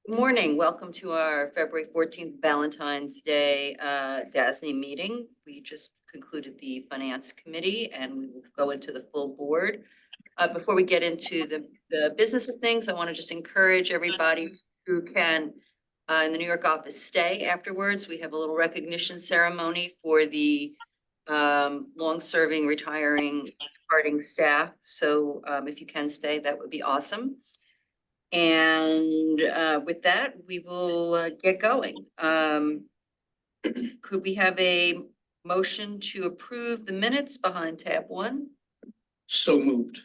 Good morning. Welcome to our February 14th Valentine's Day DASNY meeting. We just concluded the Finance Committee and we will go into the full board. Before we get into the business of things, I want to just encourage everybody who can in the New York office stay afterwards. We have a little recognition ceremony for the long-serving, retiring, departing staff. So if you can stay, that would be awesome. And with that, we will get going. Could we have a motion to approve the minutes behind tab 1? So moved.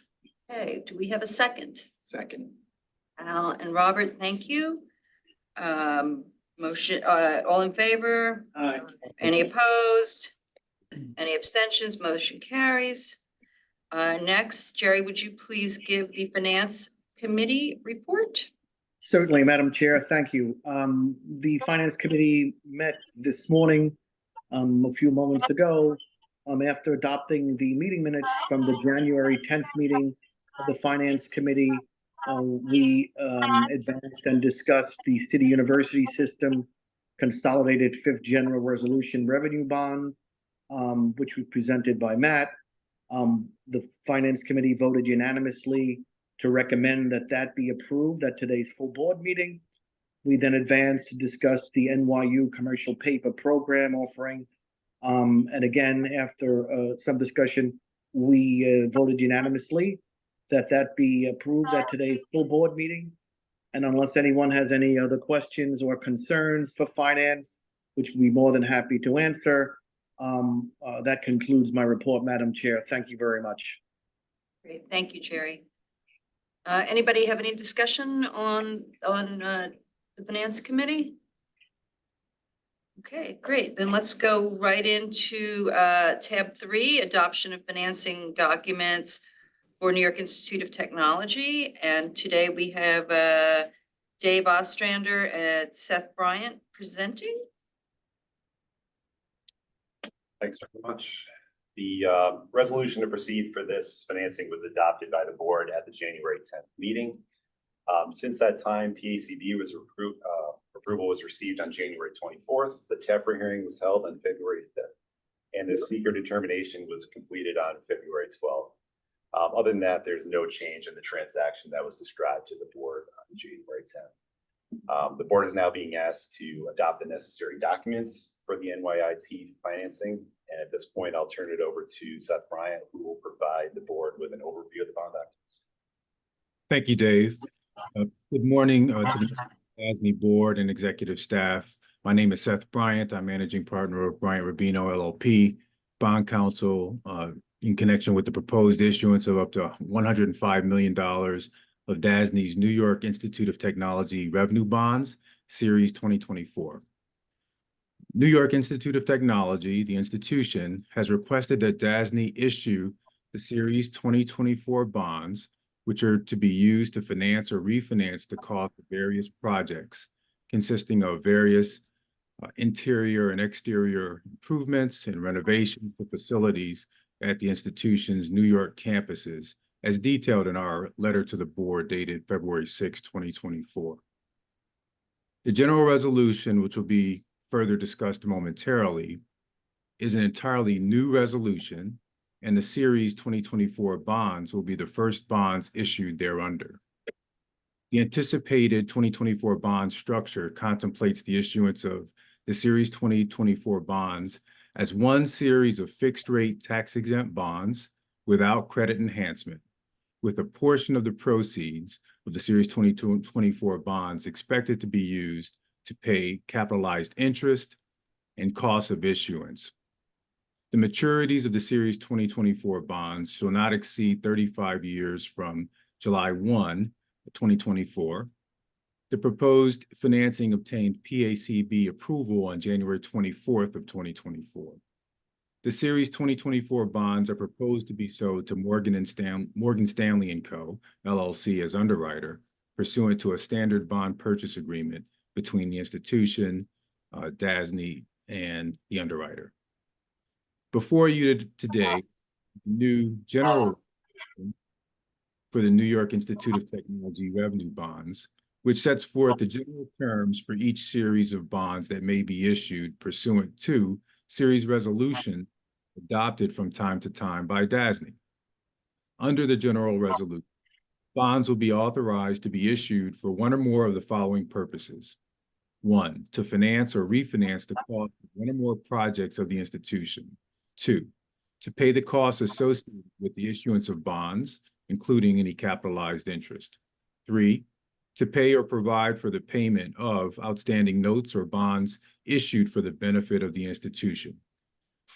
Okay, do we have a second? Second. Al and Robert, thank you. Motion, all in favor? Aye. Any opposed? Any abstentions? Motion carries. Next, Jerry, would you please give the Finance Committee report? Certainly, Madam Chair. Thank you. The Finance Committee met this morning, a few moments ago, after adopting the meeting minutes from the January 10th meeting of the Finance Committee. We advanced and discussed the City University System Consolidated Fifth General Resolution Revenue Bond, which was presented by Matt. The Finance Committee voted unanimously to recommend that be approved at today's full board meeting. We then advanced to discuss the NYU commercial paper program offering. And again, after some discussion, we voted unanimously that be approved at today's full board meeting. And unless anyone has any other questions or concerns for finance, which we'd be more than happy to answer, that concludes my report, Madam Chair. Thank you very much. Great, thank you, Jerry. Anybody have any discussion on the Finance Committee? Okay, great. Then let's go right into tab 3, adoption of financing documents for New York Institute of Technology. And today we have Dave Ostrander and Seth Bryant presenting. Thanks very much. The resolution to proceed for this financing was adopted by the board at the January 10th meeting. Since that time, PACB was approval was received on January 24th. The TEFRA hearing was held on February 5th, and the seeker determination was completed on February 12th. Other than that, there's no change in the transaction that was described to the board on January 10th. The board is now being asked to adopt the necessary documents for the NYIT financing. And at this point, I'll turn it over to Seth Bryant, who will provide the board with an overview of the bond documents. Thank you, Dave. Good morning to the DASNY board and executive staff. My name is Seth Bryant. I'm managing partner of Bryant Rubino LLP, bond counsel in connection with the proposed issuance of up to $105 million of DASNY's New York Institute of Technology revenue bonds, Series 2024. New York Institute of Technology, the institution, has requested that DASNY issue the Series 2024 bonds, which are to be used to finance or refinance the cost of various projects, consisting of various interior and exterior improvements and renovations to facilities at the institution's New York campuses, as detailed in our letter to the board dated February 6, 2024. The general resolution, which will be further discussed momentarily, is an entirely new resolution, and the Series 2024 bonds will be the first bonds issued thereunder. The anticipated 2024 bond structure contemplates the issuance of the Series 2024 bonds as one series of fixed-rate tax-exempt bonds without credit enhancement, with a portion of the proceeds of the Series 2024 bonds expected to be used to pay capitalized interest and costs of issuance. The maturities of the Series 2024 bonds shall not exceed 35 years from July 1, 2024. The proposed financing obtained PACB approval on January 24th of 2024. The Series 2024 bonds are proposed to be sold to Morgan Stanley & Co., LLC as underwriter, pursuant to a standard bond purchase agreement between the institution, DASNY, and the underwriter. Before you today, new general for the New York Institute of Technology revenue bonds, which sets forth the general terms for each series of bonds that may be issued pursuant to series resolution adopted from time to time by DASNY. Under the general resolution, bonds will be authorized to be issued for one or more of the following purposes. 1, to finance or refinance the cost of one or more projects of the institution. 2, to pay the costs associated with the issuance of bonds, including any capitalized interest. 3, to pay or provide for the payment of outstanding notes or bonds issued for the benefit of the institution.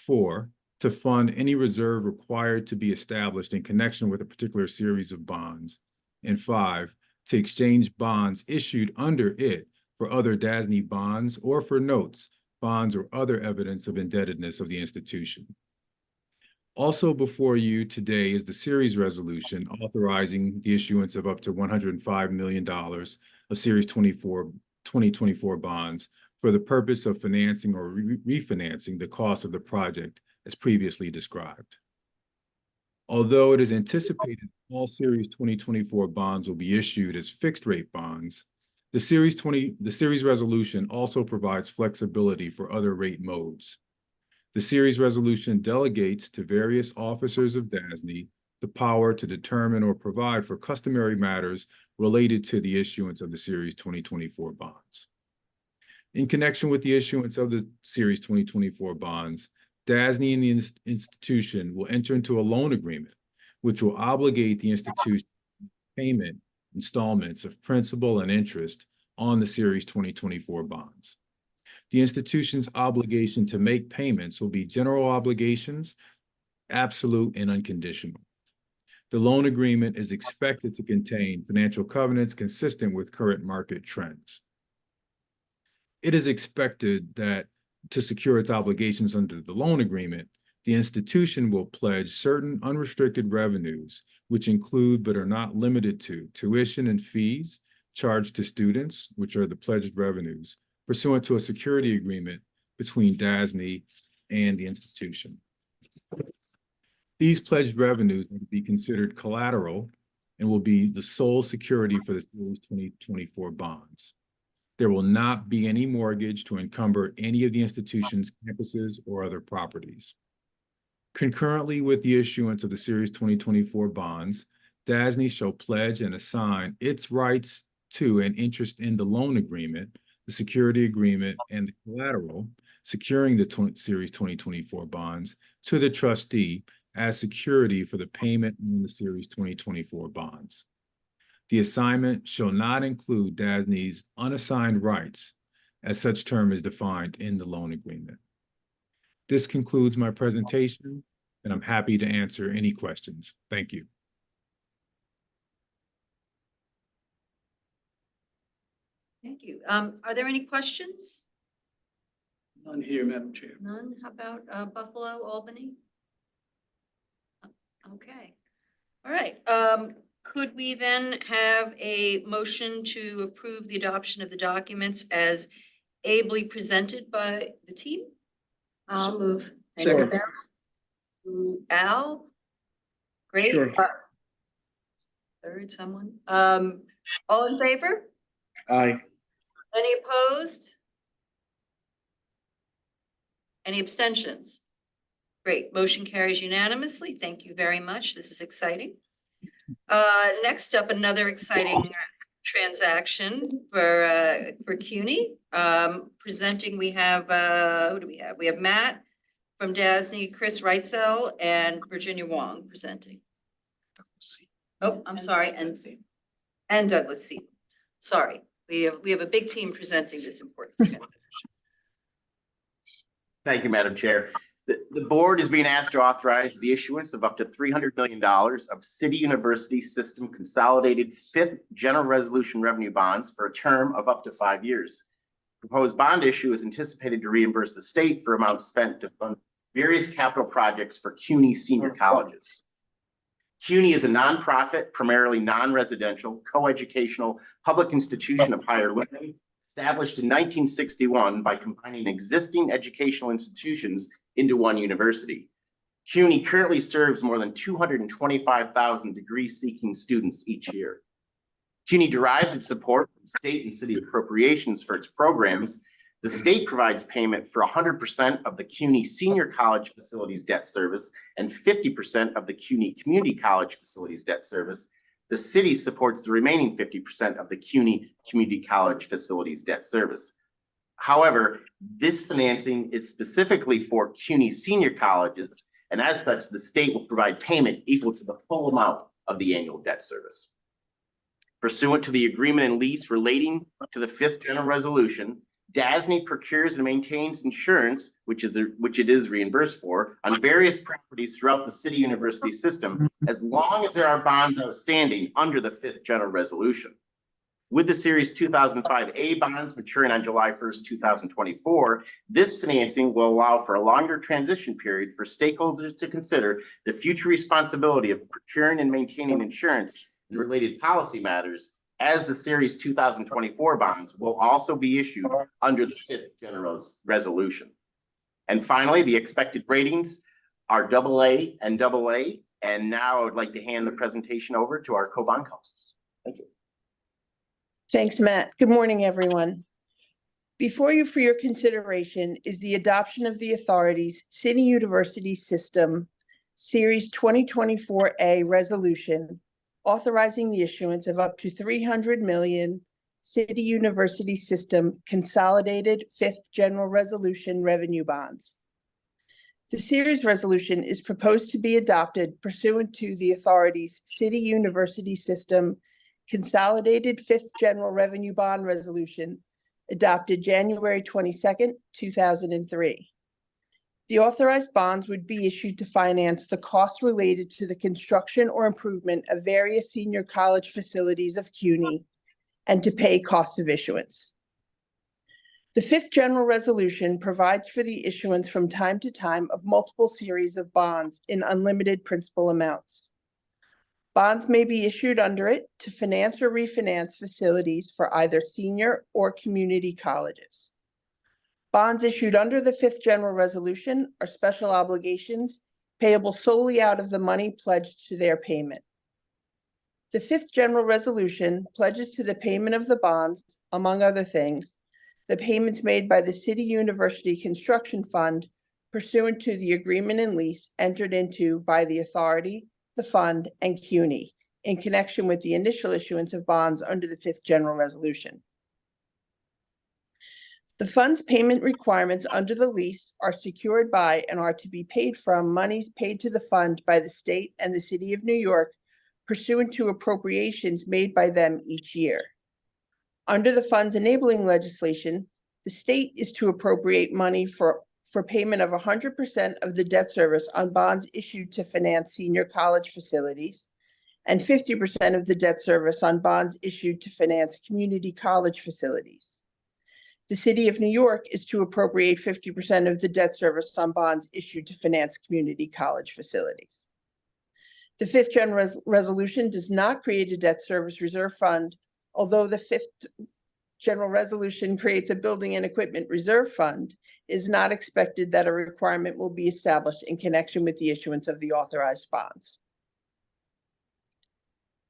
4, to fund any reserve required to be established in connection with a particular series of bonds. And 5, to exchange bonds issued under it for other DASNY bonds or for notes, bonds, or other evidence of indebtedness of the institution. Also before you today is the series resolution authorizing the issuance of up to $105 million of Series 2024 bonds for the purpose of financing or refinancing the cost of the project as previously described. Although it is anticipated all Series 2024 bonds will be issued as fixed rate bonds, the series resolution also provides flexibility for other rate modes. The series resolution delegates to various officers of DASNY the power to determine or provide for customary matters related to the issuance of the Series 2024 bonds. In connection with the issuance of the Series 2024 bonds, DASNY and the institution will enter into a loan agreement, which will obligate the institution to payment installments of principal and interest on the Series 2024 bonds. The institution's obligation to make payments will be general obligations, absolute and unconditional. The loan agreement is expected to contain financial covenants consistent with current market trends. It is expected that to secure its obligations under the loan agreement, the institution will pledge certain unrestricted revenues, which include but are not limited to tuition and fees charged to students, which are the pledged revenues, pursuant to a security agreement between DASNY and the institution. These pledged revenues will be considered collateral and will be the sole security for the Series 2024 bonds. There will not be any mortgage to encumber any of the institution's campuses or other properties. Concurrently with the issuance of the Series 2024 bonds, DASNY shall pledge and assign its rights to and interest in the loan agreement, the security agreement, and the collateral securing the Series 2024 bonds to the trustee as security for the payment on the Series 2024 bonds. The assignment shall not include DASNY's unassigned rights, as such term is defined in the loan agreement. This concludes my presentation, and I'm happy to answer any questions. Thank you. Thank you. Are there any questions? None here, Madam Chair. None? How about Buffalo, Albany? Okay. All right. Could we then have a motion to approve the adoption of the documents as ably presented by the team? I'll move. Second. Al? Great. Sure. Third, someone? All in favor? Aye. Any opposed? Any abstentions? Great, motion carries unanimously. Thank you very much. This is exciting. Next up, another exciting transaction for CUNY. Presenting, we have, who do we have? We have Matt from DASNY, Chris Reitzel, and Virginia Wong presenting. Oh, I'm sorry, and Douglas Seaton. Sorry, we have a big team presenting this important transaction. Thank you, Madam Chair. The board is being asked to authorize the issuance of up to $300 million of City University System Consolidated Fifth General Resolution Revenue Bonds for a term of up to 5 years. Proposed bond issue is anticipated to reimburse the state for amounts spent to fund various capital projects for CUNY senior colleges. CUNY is a nonprofit, primarily non-residential, coeducational public institution of higher learning, established in 1961 by combining existing educational institutions into one university. CUNY currently serves more than 225,000 degree-seeking students each year. CUNY derives its support from state and city appropriations for its programs. The state provides payment for 100% of the CUNY Senior College Facilities debt service and 50% of the CUNY Community College Facilities debt service. The city supports the remaining 50% of the CUNY Community College Facilities debt service. However, this financing is specifically for CUNY senior colleges, and as such, the state will provide payment equal to the full amount of the annual debt service. Pursuant to the agreement and lease relating to the fifth general resolution, DASNY procures and maintains insurance, which it is reimbursed for, on various properties throughout the city university system, as long as there are bonds outstanding under the fifth general resolution. With the Series 2005A bonds maturing on July 1st, 2024, this financing will allow for a longer transition period for stakeholders to consider the future responsibility of procuring and maintaining insurance and related policy matters, as the Series 2024 bonds will also be issued under the fifth general resolution. And finally, the expected ratings are AA and AA. And now I would like to hand the presentation over to our co-bond counsels. Thank you. Thanks, Matt. Good morning, everyone. Before you for your consideration is the adoption of the authority's City University System Series 2024A resolution authorizing the issuance of up to 300 million City University System consolidated fifth general resolution revenue bonds. The series resolution is proposed to be adopted pursuant to the authority's City University System Consolidated Fifth General Revenue Bond Resolution adopted January 22nd, 2003. The authorized bonds would be issued to finance the costs related to the construction or improvement of various senior college facilities of CUNY and to pay costs of issuance. The fifth general resolution provides for the issuance from time to time of multiple series of bonds in unlimited principal amounts. Bonds may be issued under it to finance or refinance facilities for either senior or community colleges. Bonds issued under the fifth general resolution are special obligations payable solely out of the money pledged to their payment. The fifth general resolution pledges to the payment of the bonds, among other things, the payments made by the City University Construction Fund pursuant to the agreement and lease entered into by the authority, the fund, and CUNY in connection with the initial issuance of bonds under the fifth general resolution. The fund's payment requirements under the lease are secured by and are to be paid from monies paid to the fund by the state and the City of New York pursuant to appropriations made by them each year. Under the fund's enabling legislation, the state is to appropriate money for payment of 100% of the debt service on bonds issued to finance senior college facilities and 50% of the debt service on bonds issued to finance community college facilities. The City of New York is to appropriate 50% of the debt service on bonds issued to finance community college facilities. The fifth general resolution does not create a debt service reserve fund, although the fifth general resolution creates a building and equipment reserve fund. It is not expected that a requirement will be established in connection with the issuance of the authorized bonds.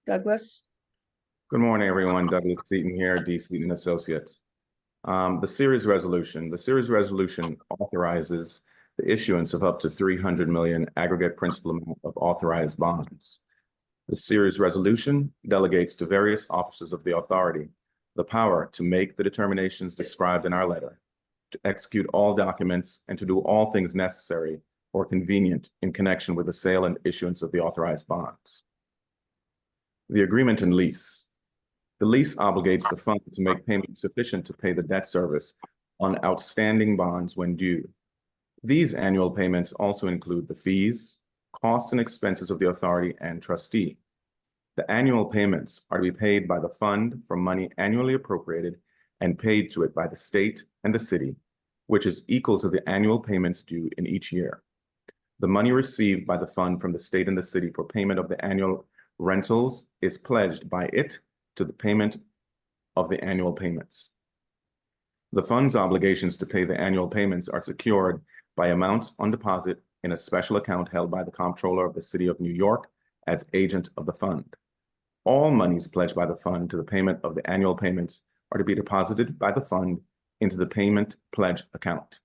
Douglas? Good morning, everyone. Douglas Seaton here, D. Seaton Associates. The series resolution authorizes the issuance of up to 300 million aggregate principal amount of authorized bonds. The series resolution delegates to various officers of the authority the power to make the determinations described in our letter, to execute all documents, and to do all things necessary or convenient in connection with the sale and issuance of the authorized bonds. The agreement and lease. The lease obligates the fund to make payments sufficient to pay the debt service on outstanding bonds when due. These annual payments also include the fees, costs, and expenses of the authority and trustee. The annual payments are to be paid by the fund from money annually appropriated and paid to it by the state and the city, which is equal to the annual payments due in each year. The money received by the fund from the state and the city for payment of the annual rentals is pledged by it to the payment of the annual payments. The fund's obligations to pay the annual payments are secured by amounts on deposit in a special account held by the Comptroller of the City of New York as agent of the fund. All monies pledged by the fund to the payment of the annual payments are to be deposited by the fund into the payment pledge account.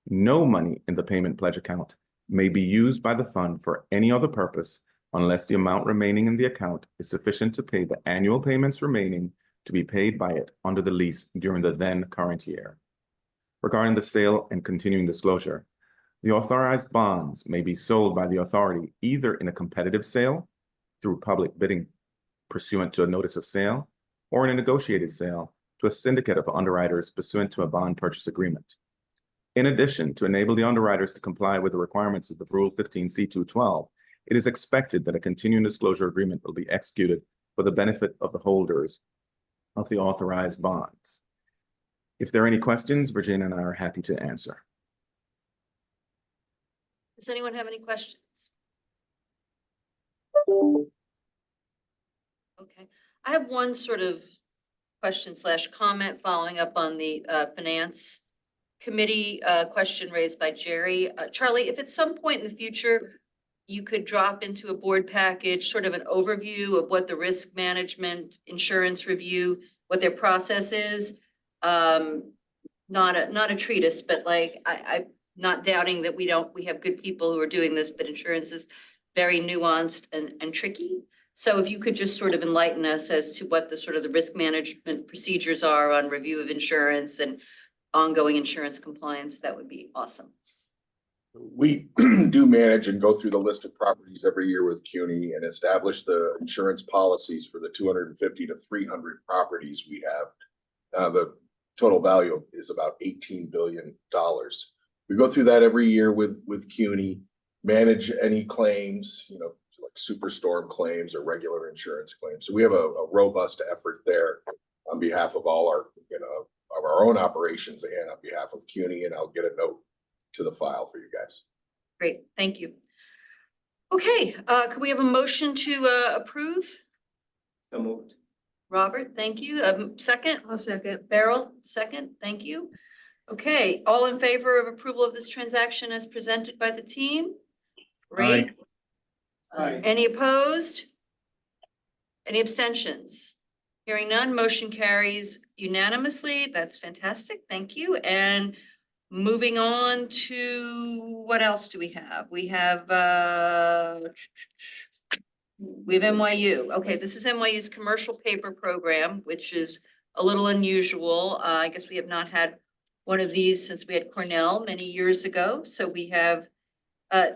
No money in the payment pledge account may be used by the fund for any other purpose unless the amount remaining in the account is sufficient to pay the annual payments remaining to be paid by it under the lease during the then current year. Regarding the sale and continuing disclosure, the authorized bonds may be sold by the authority either in a competitive sale through public bidding pursuant to a notice of sale, or in a negotiated sale to a syndicate of underwriters pursuant to a bond purchase agreement. In addition, to enable the underwriters to comply with the requirements of the Rule 15C212, it is expected that a continuing disclosure agreement will be executed for the benefit of the holders of the authorized bonds. If there are any questions, Virginia and I are happy to answer. Does anyone have any questions? Okay, I have one sort of question slash comment following up on the finance committee question raised by Jerry. Charlie, if at some point in the future you could drop into a board package, sort of an overview of what the risk management insurance review, what their process is. Not a treatise, but like I'm not doubting that we have good people who are doing this, but insurance is very nuanced and tricky. So if you could just sort of enlighten us as to what the sort of the risk management procedures are on review of insurance and ongoing insurance compliance, that would be awesome. We do manage and go through the list of properties every year with CUNY and establish the insurance policies for the 250 to 300 properties we have. The total value is about $18 billion. We go through that every year with CUNY, manage any claims, like superstorm claims or regular insurance claims. So we have a robust effort there on behalf of all our, of our own operations and on behalf of CUNY, and I'll get a note to the file for you guys. Great, thank you. Okay, can we have a motion to approve? So moved. Robert, thank you. Second? I'll second. Beryl, second, thank you. Okay, all in favor of approval of this transaction as presented by the team? Great. Aye. Any opposed? Any abstentions? Hearing none, motion carries unanimously. That's fantastic, thank you. And moving on to, what else do we have? We have NYU. Okay, this is NYU's commercial paper program, which is a little unusual. I guess we have not had one of these since we had Cornell many years ago. So we have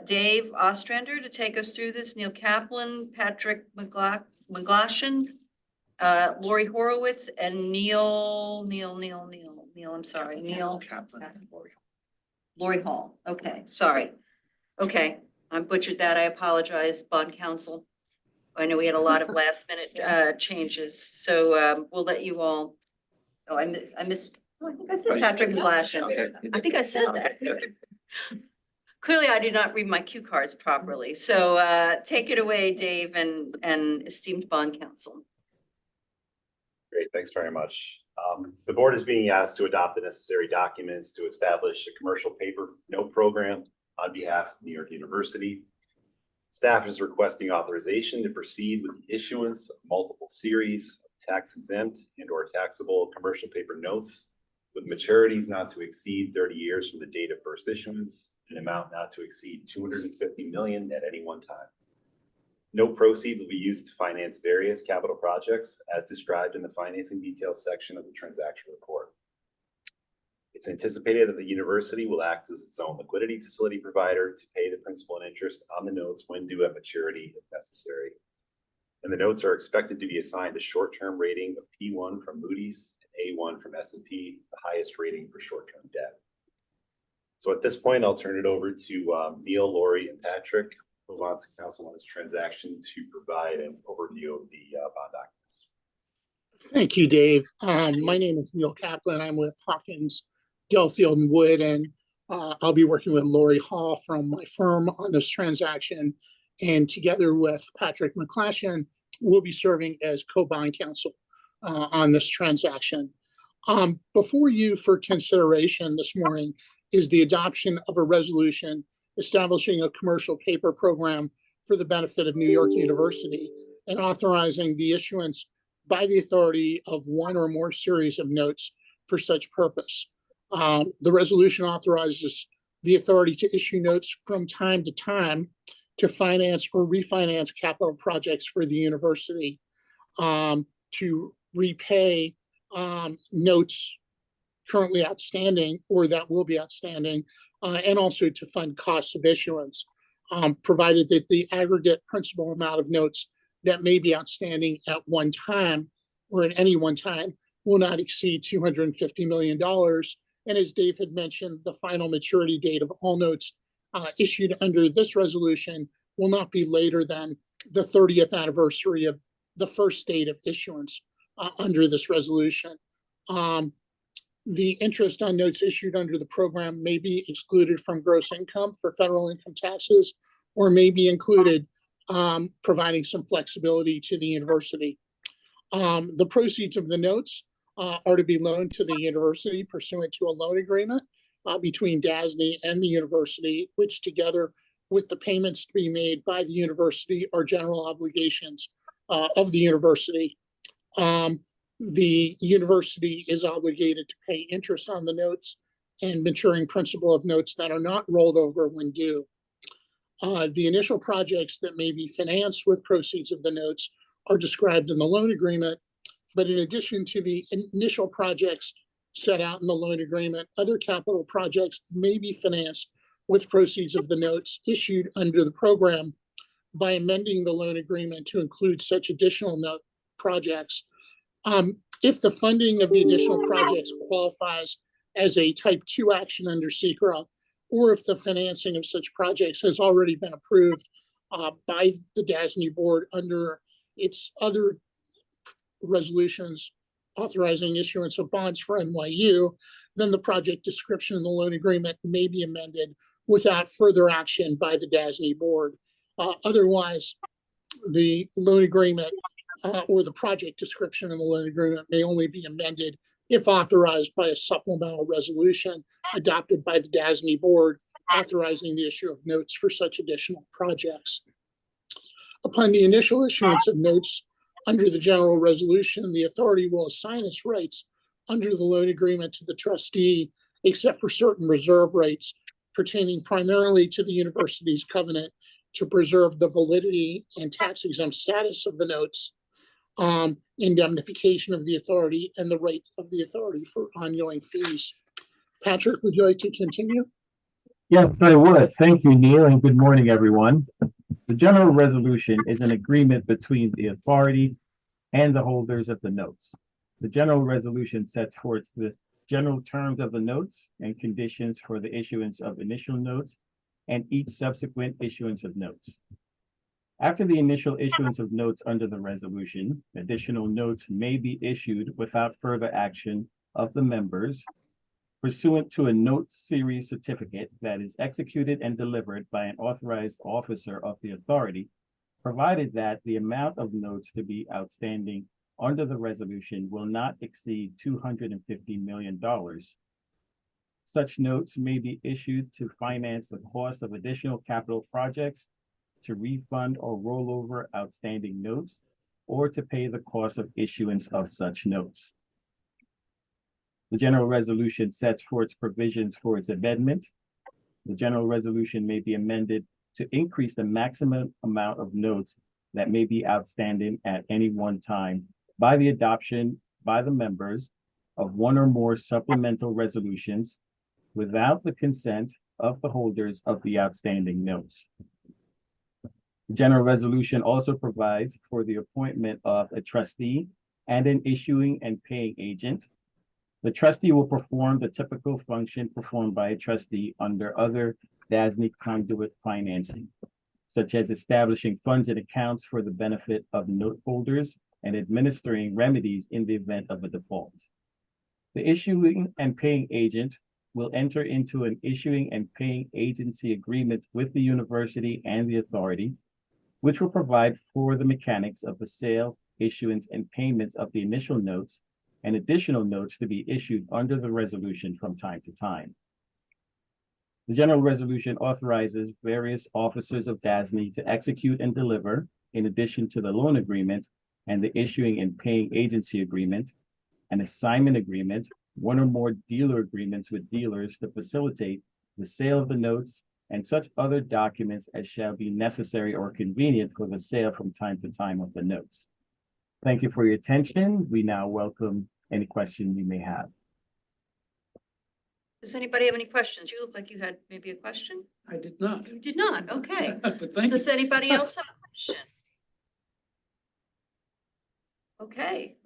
Dave Ostrander to take us through this, Neil Kaplan, Patrick McGlashan, Lori Horowitz, and Neil, I'm sorry, Neil Kaplan. Lori Hall. Okay, sorry. Okay, I butchered that. I apologize, bond counsel. I know we had a lot of last minute changes, so we'll let you all. Oh, I missed. Oh, I think I said Patrick McGlashan. I think I said that. Clearly, I did not read my cue cards properly. So take it away, Dave and esteemed bond counsel. Great, thanks very much. The board is being asked to adopt the necessary documents to establish a commercial paper note program on behalf of New York University. Staff is requesting authorization to proceed with the issuance of multiple series of tax-exempt and/or taxable commercial paper notes with maturities not to exceed 30 years from the date of first issuance, an amount not to exceed $250 million at any one time. Note proceeds will be used to finance various capital projects as described in the financing details section of the transaction report. It's anticipated that the university will act as its own liquidity facility provider to pay the principal and interest on the notes when due at maturity if necessary. And the notes are expected to be assigned a short-term rating of P1 from Moody's and A1 from S&P, the highest rating for short-term debt. So at this point, I'll turn it over to Neil, Lori, and Patrick, move on to counsel on this transaction to provide an overview of the bond documents. Thank you, Dave. My name is Neil Kaplan. I'm with Hawkins, Gelfield and Wood, and I'll be working with Lori Hall from my firm on this transaction. And together with Patrick McGlashan, we'll be serving as co-bond counsel on this transaction. Before you for consideration this morning is the adoption of a resolution establishing a commercial paper program for the benefit of New York University. and authorizing the issuance by the authority of one or more series of notes for such purpose. The resolution authorizes the authority to issue notes from time to time to finance or refinance capital projects for the university, to repay notes currently outstanding or that will be outstanding, and also to fund costs of issuance, provided that the aggregate principal amount of notes that may be outstanding at one time or at any one time will not exceed $250 million. And as Dave had mentioned, the final maturity date of all notes issued under this resolution will not be later than the 30th anniversary of the first date of issuance under this resolution. The interest on notes issued under the program may be excluded from gross income for federal income taxes, or may be included, providing some flexibility to the university. The proceeds of the notes are to be loaned to the university pursuant to a loan agreement between DASNY and the university, which together with the payments to be made by the university are general obligations of the university. The university is obligated to pay interest on the notes and maturing principal of notes that are not rolled over when due. The initial projects that may be financed with proceeds of the notes are described in the loan agreement, but in addition to the initial projects set out in the loan agreement, other capital projects may be financed with proceeds of the notes issued under the program by amending the loan agreement to include such additional note projects. If the funding of the additional projects qualifies as a type 2 action under SECRA, or if the financing of such projects has already been approved by the DASNY board under its other resolutions authorizing issuance of bonds for NYU, then the project description in the loan agreement may be amended without further action by the DASNY board. Otherwise, the loan agreement or the project description in the loan agreement may only be amended if authorized by a supplemental resolution adopted by the DASNY board authorizing the issue of notes for such additional projects. Upon the initial issuance of notes under the general resolution, the authority will assign its rights under the loan agreement to the trustee, except for certain reserve rights pertaining primarily to the university's covenant to preserve the validity and tax exempt status of the notes, indemnification of the authority, and the right of the authority for ongoing fees. Patrick, would you like to continue? Yes, I would. Thank you, Neil, and good morning, everyone. The general resolution is an agreement between the authority and the holders of the notes. The general resolution sets forth the general terms of the notes and conditions for the issuance of initial notes and each subsequent issuance of notes. After the initial issuance of notes under the resolution, additional notes may be issued without further action of the members pursuant to a note series certificate that is executed and delivered by an authorized officer of the authority, provided that the amount of notes to be outstanding under the resolution will not exceed $250 million. Such notes may be issued to finance the cost of additional capital projects, to refund or roll over outstanding notes, or to pay the cost of issuance of such notes. The general resolution sets forth provisions for its amendment. The general resolution may be amended to increase the maximum amount of notes that may be outstanding at any one time by the adoption by the members of one or more supplemental resolutions without the consent of the holders of the outstanding notes. The general resolution also provides for the appointment of a trustee and an issuing and paying agent. The trustee will perform the typical function performed by a trustee under other DASNY conduit financing, such as establishing funds and accounts for the benefit of note holders and administering remedies in the event of a default. The issuing and paying agent will enter into an issuing and paying agency agreement with the university and the authority, which will provide for the mechanics of the sale, issuance, and payments of the initial notes and additional notes to be issued under the resolution from time to time. The general resolution authorizes various officers of DASNY to execute and deliver in addition to the loan agreement and the issuing and paying agency agreement, an assignment agreement, one or more dealer agreements with dealers to facilitate the sale of the notes, and such other documents as shall be necessary or convenient for the sale from time to time of the notes. Thank you for your attention. We now welcome any questions you may have. Does anybody have any questions? You look like you had maybe a question. I did not. You did not, okay. But thank you. Does anybody else have a question? Okay,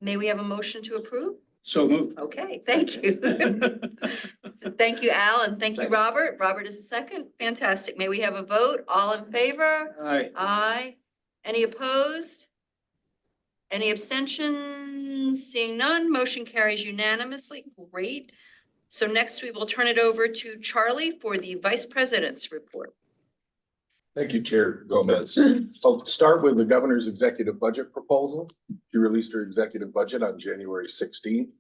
may we have a motion to approve? So moved. Okay, thank you. So thank you, Al, and thank you, Second. Robert. Robert is a second. Fantastic. May we have a vote? All in favor? Aye. Aye. Any opposed? Any abstentions? Seeing none, motion carries unanimously. Great. So next we will turn it over to Charlie for the Vice President's report. Thank you, Chair Gomez. I'll start with the governor's executive budget proposal. She released her executive budget on January 16th.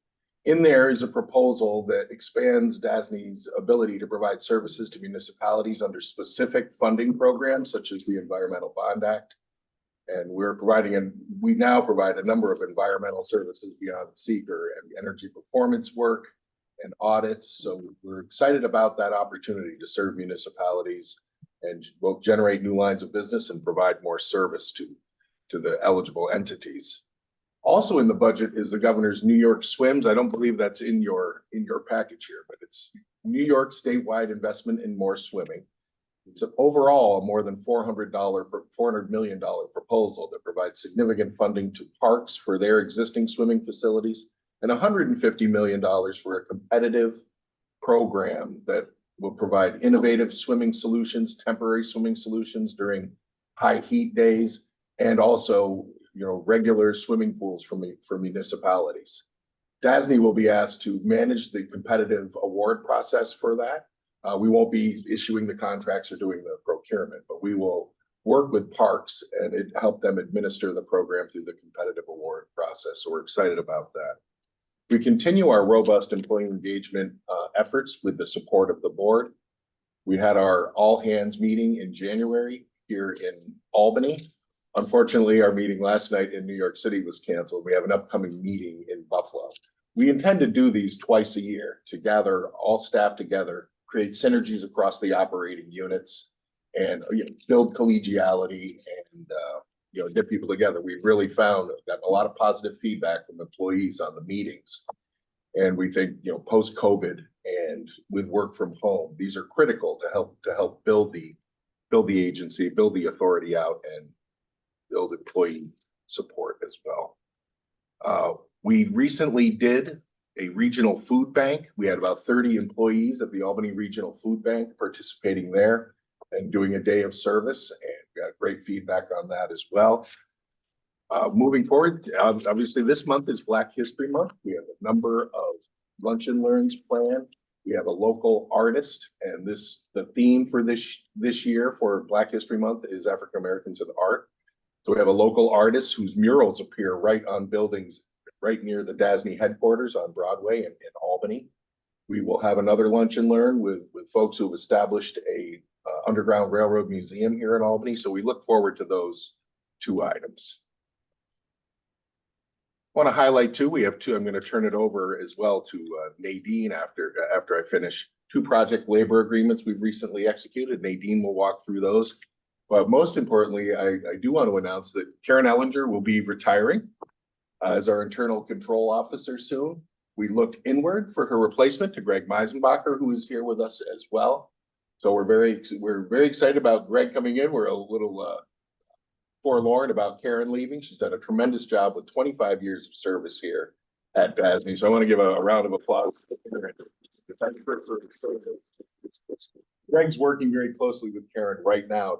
In there is a proposal that expands DASNY's ability to provide services to municipalities under specific funding programs, such as the Environmental Bond Act. And we now provide a number of environmental services beyond seeker and energy performance work and audits. So we're excited about that opportunity to serve municipalities and both generate new lines of business and provide more service to the eligible entities. Also in the budget is the governor's New York Swims. I don't believe that's in your package here, but it's New York statewide investment in more swimming. It's overall a more than $400 million proposal that provides significant funding to parks for their existing swimming facilities and $150 million for a competitive program that will provide innovative swimming solutions, temporary swimming solutions during high heat days, and also, regular swimming pools for municipalities. DASNY will be asked to manage the competitive award process for that. We won't be issuing the contracts or doing the procurement, but we will work with parks and help them administer the program through the competitive award process. So we're excited about that. We continue our robust employee engagement efforts with the support of the board. We had our all hands meeting in January here in Albany. Unfortunately, our meeting last night in New York City was canceled. We have an upcoming meeting in Buffalo. We intend to do these twice a year to gather all staff together, create synergies across the operating units, and build collegiality and get people together. We've really got a lot of positive feedback from employees on the meetings. And we think, post-COVID and with work from home, these are critical to help build the agency, build the authority out, and build employee support as well. We recently did a regional food bank. We had about 30 employees at the Albany Regional Food Bank participating there and doing a day of service, and we got great feedback on that as well. Moving forward, obviously this month is Black History Month. We have a number of lunch and learns planned. We have a local artist, and the theme for this year for Black History Month is African Americans in art. So we have a local artist whose murals appear right on buildings right near the DASNY headquarters on Broadway in Albany. We will have another lunch and learn with folks who have established a Underground Railroad Museum here in Albany. So we look forward to those two items. I want to highlight too, we have two, I'm going to turn it over as well to Nadine after I finish, 2 project labor agreements we've recently executed. Nadine will walk through those. But most importantly, I do want to announce that Karen Ellinger will be retiring as our internal control officer soon. We looked inward for her replacement to Greg Meisenbacher, who is here with us as well. So we're very excited about Greg coming in. We're a little forlorn about Karen leaving. She's done a tremendous job with 25 years of service here at DASNY. So I want to give a round of applause. Greg's working very closely with Karen right now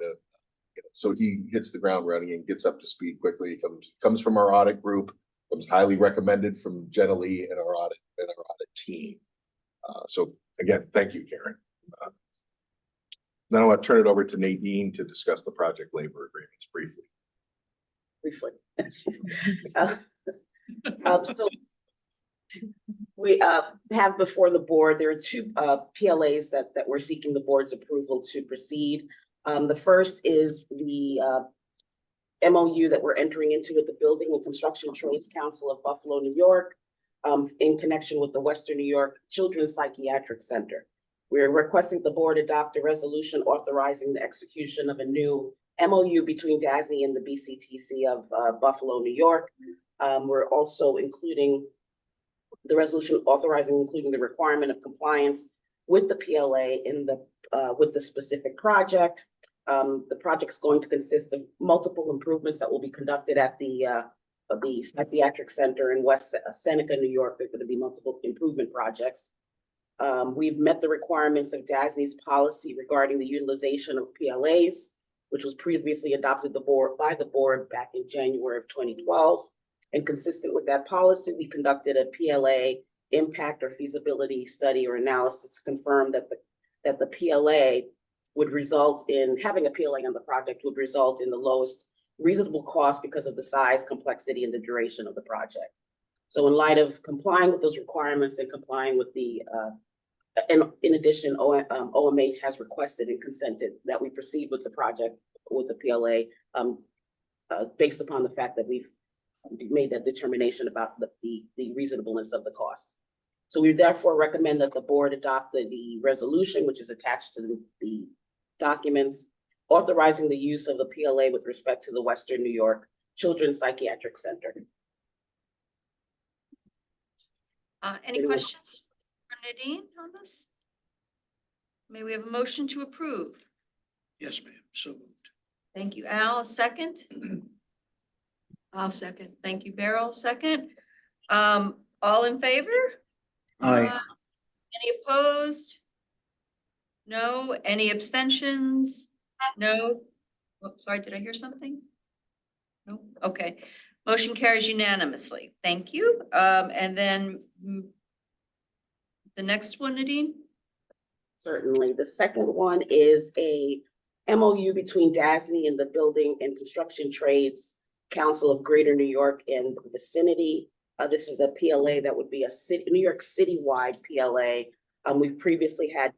so he hits the ground running and gets up to speed quickly. He comes from our audit group, comes highly recommended from Jenna Lee and our audit team. So again, thank you, Karen. Now I'll turn it over to Nadine to discuss the project labor agreements briefly. So we have before the board, there are 2 PLAs that we're seeking the board's approval to proceed. The first is the MOU that we're entering into with the Building and Construction Trades Council of Buffalo, New York, in connection with the Western New York Children's Psychiatric Center. We're requesting the board adopt a resolution authorizing the execution of a new MOU between DASNY and the BCTC of Buffalo, New York. We're also including the resolution authorizing including the requirement of compliance with the PLA in the with the specific project. The project's going to consist of multiple improvements that will be conducted at the Psychiatric Center in West Seneca, New York. There are going to be multiple improvement projects. We've met the requirements of DASNY's policy regarding the utilization of PLAs, which was previously adopted by the board back in January of 2012. And consistent with that policy, we conducted a PLA impact or feasibility study or analysis to confirm that the PLA would result in having a PLA on the project would result in the lowest reasonable cost because of the size, complexity, and the duration of the project. So in light of complying with those requirements and complying with the, and in addition, OMH has requested and consented that we proceed with the project with the PLA based upon the fact that we've made that determination about the reasonableness of the cost. So we therefore recommend that the board adopt the resolution, which is attached to the documents, authorizing the use of the PLA with respect to the Western New York Children's Psychiatric Center. Any questions for Nadine on this? May we have a motion to approve? Yes, ma'am. So moved. Thank you, Al. A second? I'll second. Thank you, Beryl. Second. All in favor? Aye. Any opposed? No. Any abstentions? No. Oops, sorry, did I hear something? No. Okay. Motion carries unanimously. Thank you. And then the next one, Nadine? Certainly. The second one is a MOU between DASNY and the Building and Construction Trades Council of Greater New York and vicinity. This is a PLA that would be a New York City-wide PLA. We've previously had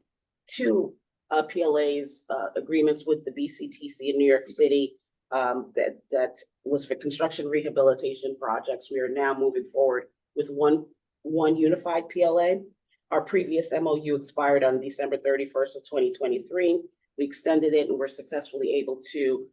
two PLAs agreements with the BCTC in New York City that was for construction rehabilitation projects. We are now moving forward with one unified PLA. Our previous MOU expired on December 31st of 2023. We extended it and were successfully able to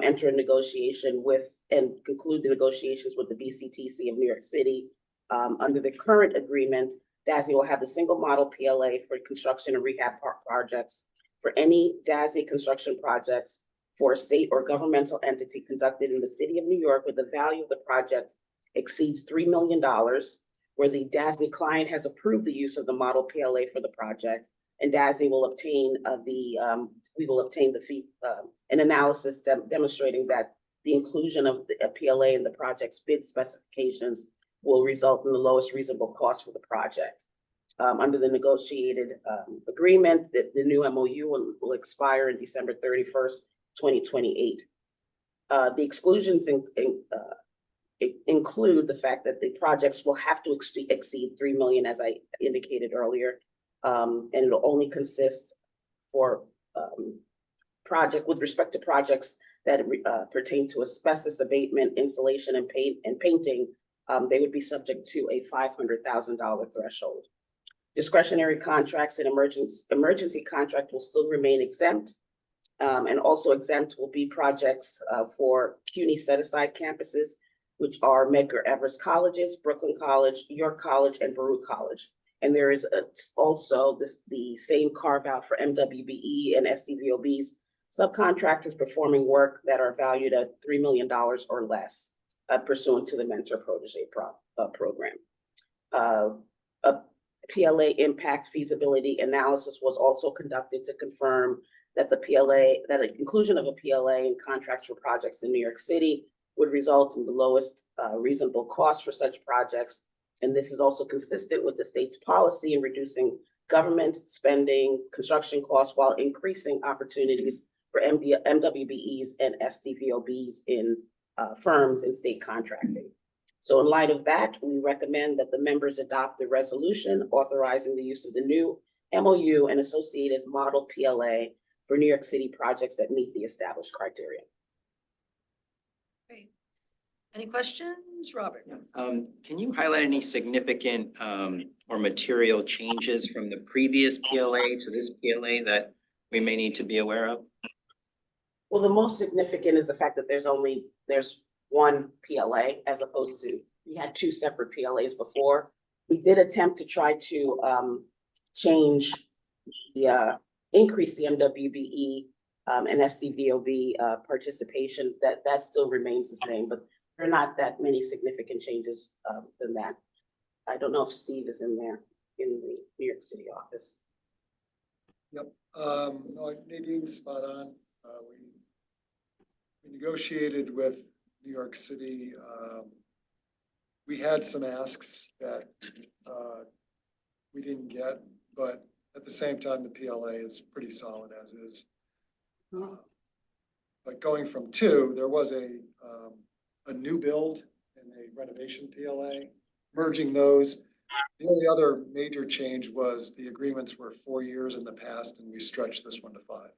enter a negotiation with and conclude the negotiations with the BCTC of New York City. Under the current agreement, DASNY will have the single model PLA for construction and rehab projects for any DASNY construction projects for a state or governmental entity conducted in the city of New York where the value of the project exceeds $3 million, where the DASNY client has approved the use of the model PLA for the project, and DASNY will obtain the fee, an analysis demonstrating that the inclusion of the PLA in the project's bid specifications will result in the lowest reasonable cost for the project. Under the negotiated agreement, the new MOU will expire in December 31st, 2028. The exclusions include the fact that the projects will have to exceed 3 million, as I indicated earlier, and it'll only consist for with respect to projects that pertain to asbestos abatement, insulation, and painting. They would be subject to a $500,000 threshold. Discretionary contracts and emergency contract will still remain exempt. And also exempt will be projects for CUNY set-aside campuses, which are Medgar Evers colleges, Brooklyn College, York College, and Baruch College. And there is also the same carve out for MWBE and SDVOB's subcontractors performing work that are valued at $3 million or less pursuant to the Mentor Protege program. A PLA impact feasibility analysis was also conducted to confirm that the inclusion of a PLA in contracts for projects in New York City would result in the lowest reasonable cost for such projects. And this is also consistent with the state's policy in reducing government spending, construction costs, while increasing opportunities for MWBEs and STVOBs in firms in state contracting. So in light of that, we recommend that the members adopt the resolution authorizing the use of the new MOU and associated model PLA for New York City projects that meet the established criteria. Any questions, Robert? Can you highlight any significant or material changes from the previous PLA to this PLA that we may need to be aware of? Well, the most significant is the fact that there's one PLA as opposed to, we had two separate PLAs before. We did attempt to try to change increase the MWBE and SDVOB participation. That still remains the same, but there are not that many significant changes than that. I don't know if Steve is in there in the New York City office. Yep, no, Nadine's spot on. We negotiated with New York City. We had some asks that we didn't get, but at the same time, the PLA is pretty solid as is. But going from two, there was a new build and a renovation PLA, merging those. The only other major change was the agreements were 4 years in the past, and we stretched this one to 5.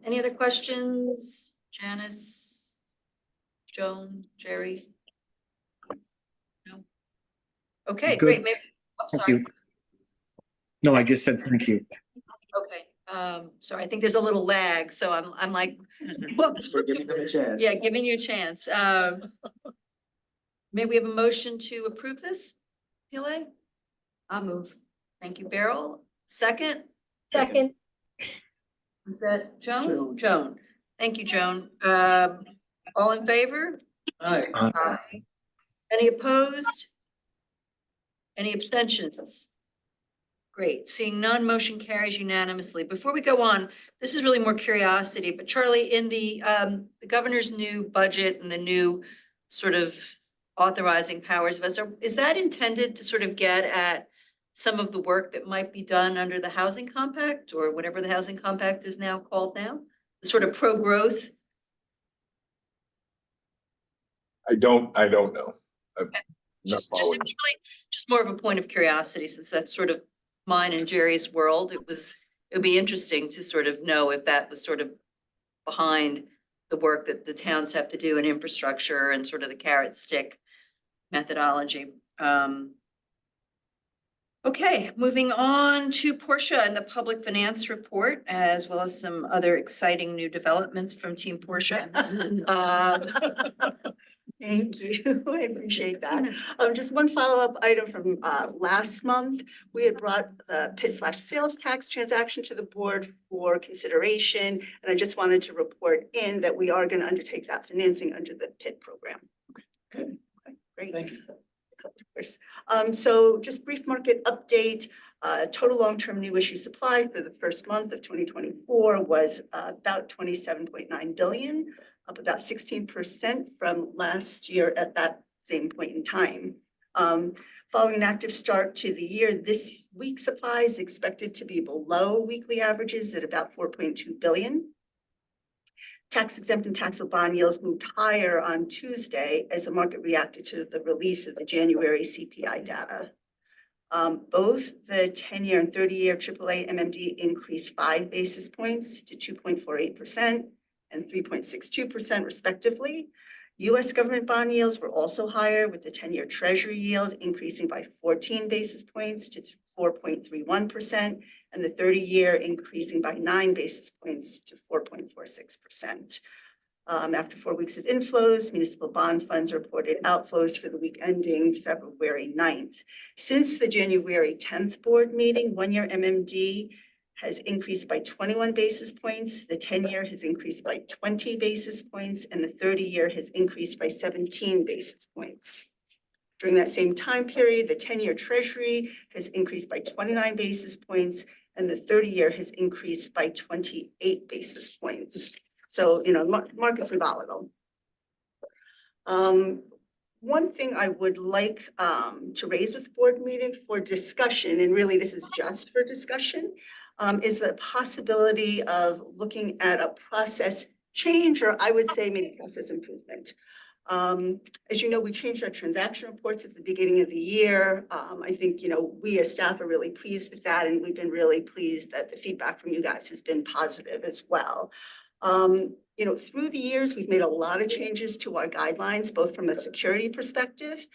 Any other questions? Janice, Joan, Jerry? No? Okay, Good. great. Maybe, I'm Thank sorry. you. No, I just said thank you. Okay, sorry, I think there's a little lag, so I'm like, whoops. We're giving them a chance. Yeah, giving you a chance. May we have a motion to approve this PLA? I'll move. Thank you, Beryl. Second? Second. Is that Joan? Joan. Joan. Thank you, Joan. All in favor? Aye. Aye. Any opposed? Any abstentions? Great. Seeing none, motion carries unanimously. Before we go on, this is really more curiosity, but Charlie, in the governor's new budget and the new sort of authorizing powers of us, is that intended to sort of get at some of the work that might be done under the housing compact or whatever the housing compact is now called now? The sort of pro-growth? I don't know. Just it was really just more of a point of curiosity, since that's sort of mine and Jerry's world. It would be interesting to sort of know if that was sort of behind the work that the towns have to do in infrastructure and sort of the carrot stick methodology. Okay, moving on to Portia and the public finance report, as well as some other exciting new developments from Team Portia. Thank you. I appreciate that. Just one follow-up item from last month. We had brought the PIT/sales tax transaction to the board for consideration, and I just wanted to report in that we are going to undertake that financing under the PIT program. Good. Okay, great. Thank you. Of course. So just brief market update. Total long-term new issue supply for the first month of 2024 was about 27.9 billion, up about 16% from last year at that same point in time. Following an active start to the year, this week's supply is expected to be below weekly averages at about 4.2 billion. Tax exempt and taxable bond yields moved higher on Tuesday as the market reacted to the release of the January CPI data. Both the 10-year and 30-year AAA MMD increased 5 basis points to 2.48% and 3.62% respectively. U.S. government bond yields were also higher, with the 10-year Treasury yield increasing by 14 basis points to 4.31%, and the 30-year increasing by 9 basis points to 4.46%. After 4 weeks of inflows, municipal bond funds reported outflows for the week ending February 9th. Since the January 10th board meeting, 1-year MMD has increased by 21 basis points, the 10-year has increased by 20 basis points, and the 30-year has increased by 17 basis points. During that same time period, the 10-year Treasury has increased by 29 basis points, and the 30-year has increased by 28 basis points. So, markets are volatile. One thing I would like to raise with board meeting for discussion, and really this is just for discussion, is the possibility of looking at a process change, or I would say maybe process improvement. As you know, we changed our transaction reports at the beginning of the year. I think, we as staff are really pleased with that, and we've been really pleased that the feedback from you guys has been positive as well. You know, through the years, we've made a lot of changes to our guidelines, both from a security perspective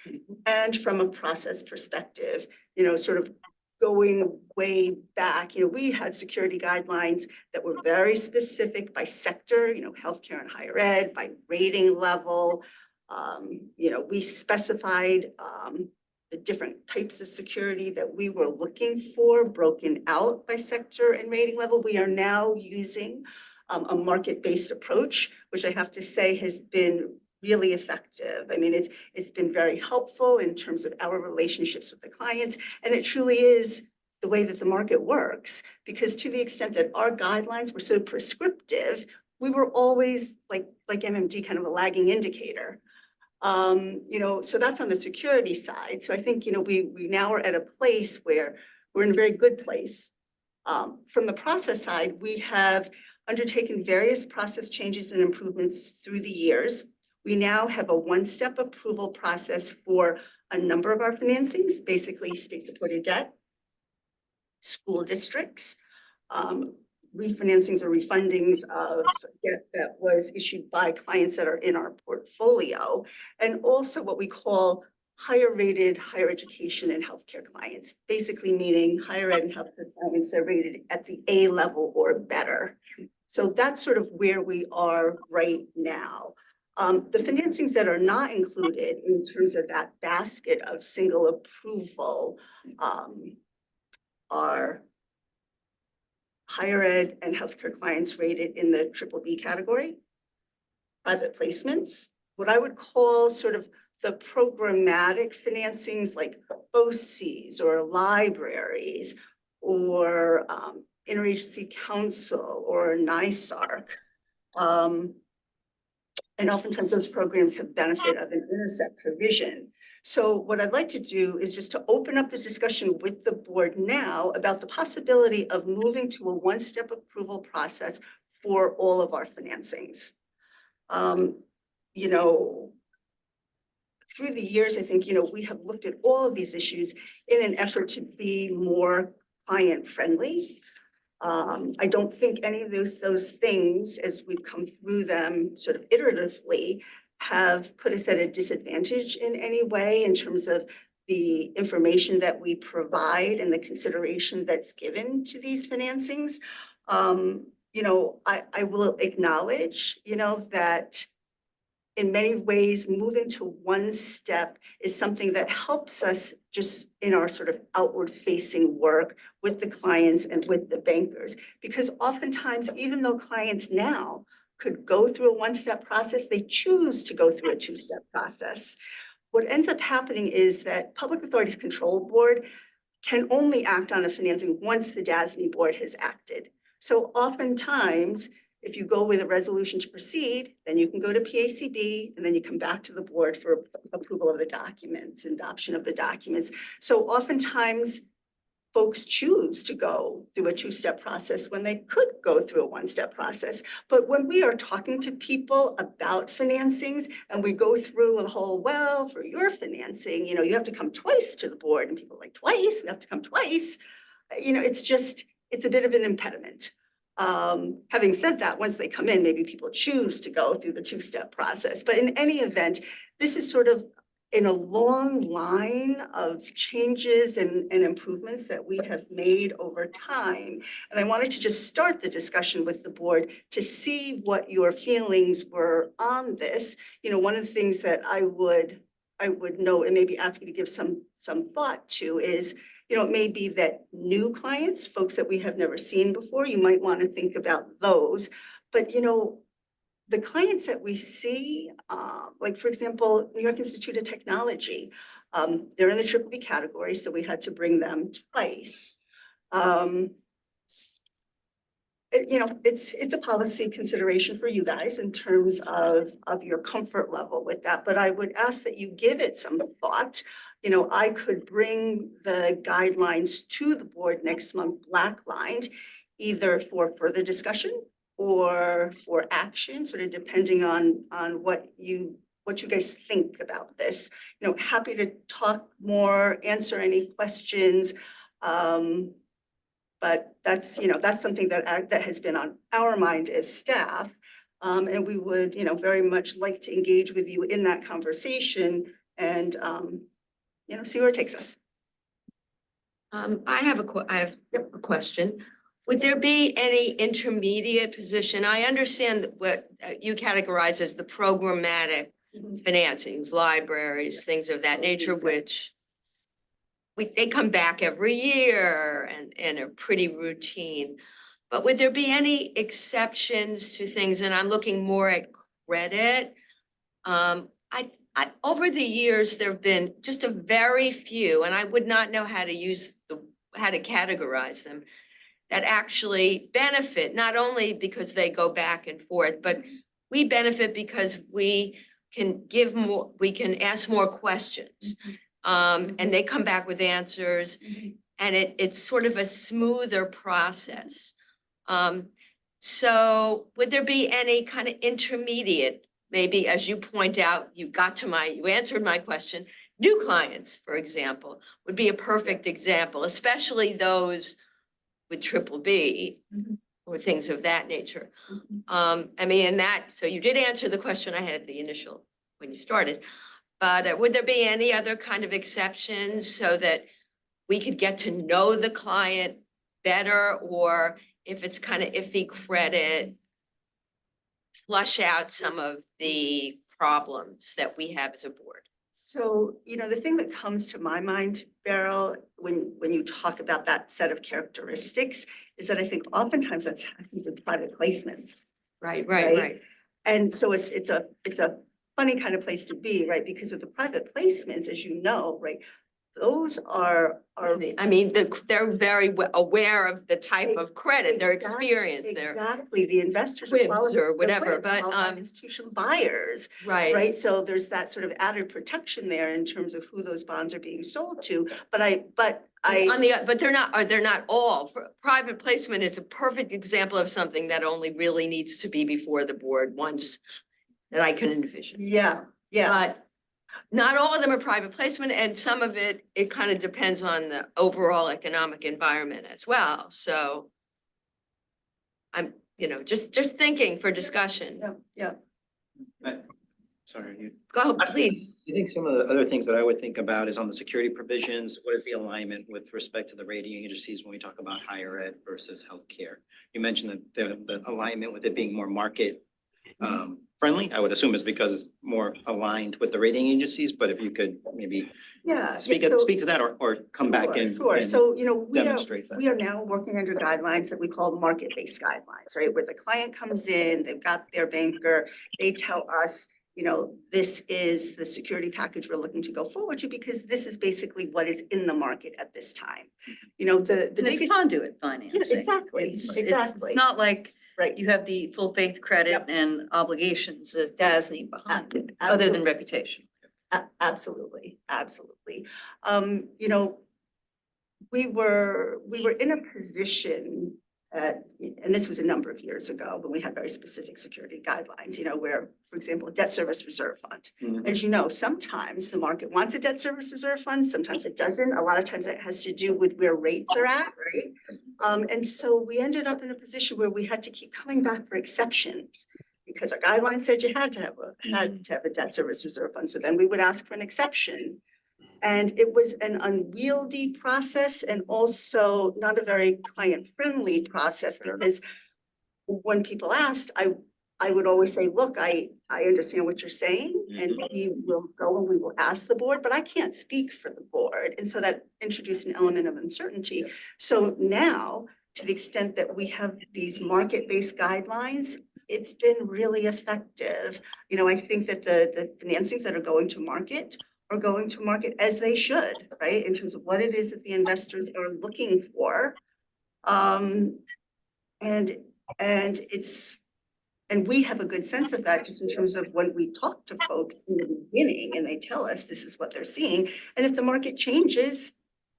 and from a process perspective, you know, sort of going way back. You know, we had security guidelines that were very specific by sector, you know, healthcare and higher ed, by rating level. You know, we specified the different types of security that we were looking for broken out by sector and rating level. We are now using a market-based approach, which I have to say has been really effective. I mean, it's been very helpful in terms of our relationships with the clients, and it truly is the way that the market works, because to the extent that our guidelines were so prescriptive, we were always like MMD, kind of a lagging indicator. You know, so that's on the security side. So I think, you know, we now are at a place where we're in a very good place. From the process side, we have undertaken various process changes and improvements through the years. We now have a one-step approval process for a number of our financings, basically state-supported debt, school districts, refinancings or refundings of debt that was issued by clients that are in our portfolio, and also what we call higher rated higher education and healthcare clients, basically meaning higher ed and healthcare clients that are rated at the A level or better. So that's sort of where we are right now. The financings that are not included in terms of that basket of single approval are higher ed and healthcare clients rated in the BBB category, private placements, what I would call sort of the programmatic financings like BOCES or libraries or interagency council or NYSARC. And oftentimes those programs have benefit of an intercept provision. So what I'd like to do is just to open up the discussion with the board now about the possibility of moving to a one-step approval process for all of our financings. You know, through the years, I think, you know, we have looked at all of these issues in an effort to be more client-friendly. I don't think any of those things, as we've come through them sort of iteratively, have put us at a disadvantage in any way in terms of the information that we provide and the consideration that's given to these financings. You know, I will acknowledge, you know, that in many ways, moving to one step is something that helps us just in our sort of outward facing work with the clients and with the bankers. Because oftentimes, even though clients now could go through a one-step process, they choose to go through a two-step process. What ends up happening is that Public Authorities Control Board can only act on a financing once the DASNY board has acted. So oftentimes, if you go with a resolution to proceed, then you can go to PACB and then you come back to the board for approval of the documents and adoption of the documents. So oftentimes folks choose to go through a two-step process when they could go through a one-step process. But when we are talking to people about financings and we go through a whole, well, for your financing, you know, you have to come twice to the board, and people are like, twice? You have to come twice? You know, it's a bit of an impediment. Having said that, once they come in, maybe people choose to go through the two-step process. But in any event, this is sort of in a long line of changes and improvements that we have made over time. And I wanted to just start the discussion with the board to see what your feelings were on this. You know, one of the things that I would note and maybe ask you to give some thought to is, you know, it may be that new clients, folks that we have never seen before, you might want to think about those. But, you know, the clients that we see, like, for example, New York Institute of Technology, they're in the BBB category, so we had to bring them twice. You know, it's a policy consideration for you guys in terms of your comfort level with that, but I would ask that you give it some thought. You know, I could bring the guidelines to the board next month, black-lined, either for further discussion or for action, sort of depending on what you guys think about this. You know, happy to talk more, answer any questions. But But that's, that's something that has been on our mind as staff. And we would, very much like to engage with you in that conversation and, see where it takes us. I have a question. Would there be any intermediate position? I understand what you categorize as the programmatic financings, libraries, things of that nature, which they come back every year and are pretty routine. But would there be any exceptions to things? And I'm looking more at credit. Over the years, there've been just a very few, and I would not know how to categorize them, that actually benefit, not only because they go back and forth, but we benefit because we can give more, we can ask more questions. And they come back with answers, and it's sort of a smoother process. So would there be any kind of intermediate, maybe as you point out, you answered my question, new clients, for example, would be a perfect example, especially those with triple B or things of that nature. So you did answer the question I had at the initial, when you started, but would there be any other kind of exceptions so that we could get to know the client better, or if it's kind of iffy credit, flush out some of the problems that we have as a board? So, the thing that comes to my mind, Beryl, when you talk about that set of characteristics, is that I think oftentimes that's happening with private placements. Right. And so it's a funny kind of place to be, right? Because of the private placements, as you know, right, those are. They're very aware of the type of credit, their experience, Exactly, the investors are quibs or whatever, but institutional buyers. Right, so there's that sort of added protection there in terms of who those bonds are being sold to, but they're not all. Private placement is a perfect example of something that only really needs to be before the board once that I can envision. Yeah. But not all of them are private placement, and some of it kind of depends on the overall economic environment as well. So I'm, just thinking for discussion. Yeah. Sorry. Go, please. I think some of the other things that I would think about is on the security provisions. What is the alignment with respect to the rating agencies when we talk about higher ed versus healthcare? You mentioned that the alignment with it being more market friendly, I would assume is because it's more aligned with the rating agencies, but if you could maybe speak to that or come back in. Sure, so, demonstrate that. we are now working under guidelines that we call market-based guidelines, right? Where the client comes in, they've got their banker, they tell us, this is the security package we're looking to go forward to, because this is basically what is in the market at this time. The It's biggest conduit financing. Yeah, exactly. It's not like Right. you have the full faith credit and obligations of DASNY behind it, other than reputation. Absolutely. We were in a position and this was a number of years ago when we had very specific security guidelines, where, for example, a debt service reserve fund. As you know, sometimes the market wants a debt service reserve fund, sometimes it doesn't. A lot of times it has to do with where rates are at, right? And so we ended up in a position where we had to keep coming back for exceptions, because our guidelines said you had to have a debt service reserve fund. So then we would ask for an exception. And it was an unwieldy process and also not a very client-friendly process, because when people asked, I would always say, look, I understand what you're saying, and we will go and we will ask the board, but I can't speak for the board. And so that introduced an element of uncertainty. So now, to the extent that we have these market-based guidelines, it's been really effective. I think that the financings that are going to market are going to market as they should, right? In terms of what it is that the investors are looking for. And we have a good sense of that, just in terms of when we talk to folks in the beginning and they tell us this is what they're seeing. And if the market changes,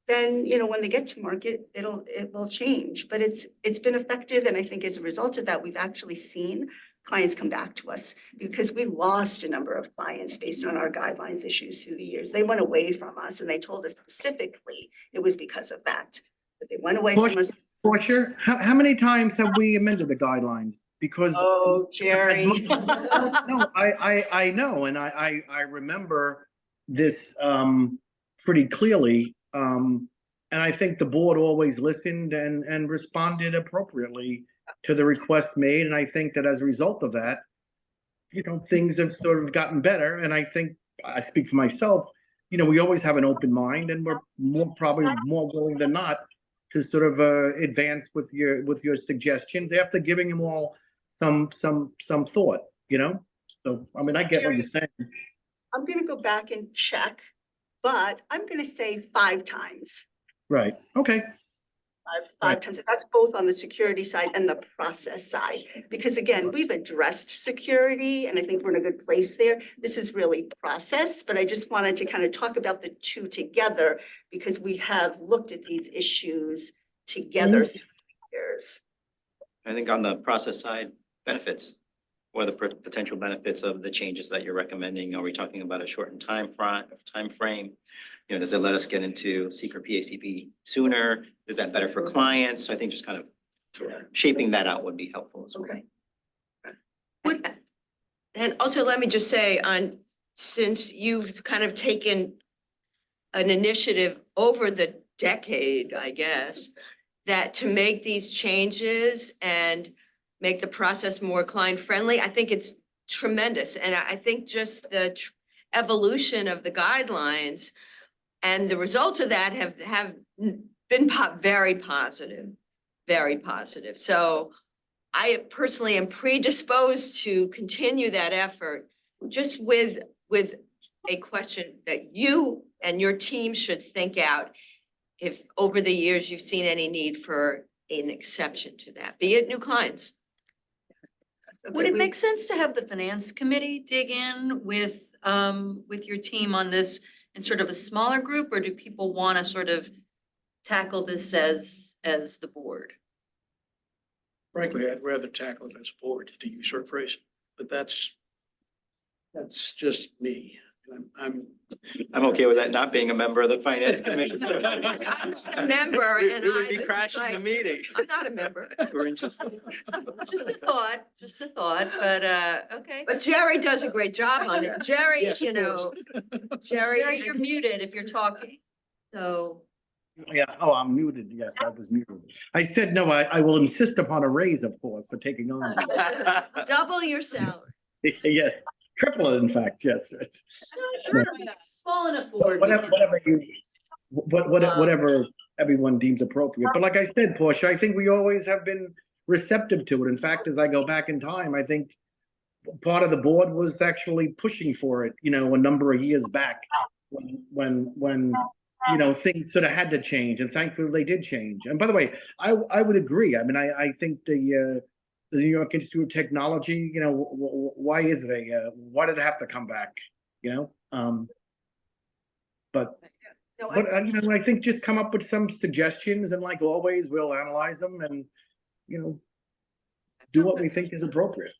then, when they get to market, it will change. But it's been effective. And I think as a result of that, we've actually seen clients come back to us, because we lost a number of clients based on our guidelines issues through the years. They went away from us, and they told us specifically it was because of that they went away from us Portia, how many times have we amended the guidelines? Because Oh, as Jerry. much- no, I know, and I remember this pretty clearly. And I think the board always listened and responded appropriately to the request made. And I think that as a result of that, things have sort of gotten better. And I think I speak for myself, we always have an open mind, and we're probably more willing than not to sort of advance with your suggestions after giving them all some thought, So I mean, I get what you're saying. I'm gonna go back and check, but I'm gonna say 5 times. Right. Okay. Five times. That's both on the security side and the process side. Because again, we've addressed security and I think we're in a good place there. This is really process, but I just wanted to kind of talk about the two together because we have looked at these issues together through the years. I think on the process side, benefits. What are the potential benefits of the changes that you're recommending? Are we talking about a shortened time frame? Does it let us get into secret PACP sooner? Is that better for clients? So I think just kind of shaping that out would be helpful as well. Okay. And also, let me just say, since you've kind of taken an initiative over the decade, I guess, that to make these changes and make the process more client-friendly, I think it's tremendous. And I think just the evolution of the guidelines and the results of that have been very positive, very positive. So I personally am predisposed to continue that effort, just with a question that you and your team should think out if over the years you've seen any need for an exception to that, be it new clients. Would it make sense to have the finance committee dig in with your team on this in sort of a smaller group, or do people want to sort of tackle this as the board? Frankly, I'd rather tackle it as a board, to use your phrase, but that's just me. I'm okay with that not being a member of the finance committee. I'm not a member and We would be crashing the meeting. I'm not a member. We're interested. Just a thought, but okay. But Jerry does a great job on it. Jerry, Yes, of Jerry, You're muted if you're talking. so. Yeah. Oh, I'm muted. Yes, I was muted. I said, no, I will insist upon a raise, of course, for taking on. Double your salary. Yes. Triple it, in fact. Yes. Small enough board. Whatever everyone deems appropriate. But like I said, Portia, I think we always have been receptive to it. In fact, as I go back in time, I think part of the board was actually pushing for it, a number of years back when things sort of had to change, and thankfully they did change. And by the way, I would agree. I mean, I think the New York Institute of Technology, why is it why did it have to come back? But I think just come up with some suggestions, and like always, we'll analyze them and do what we think is appropriate.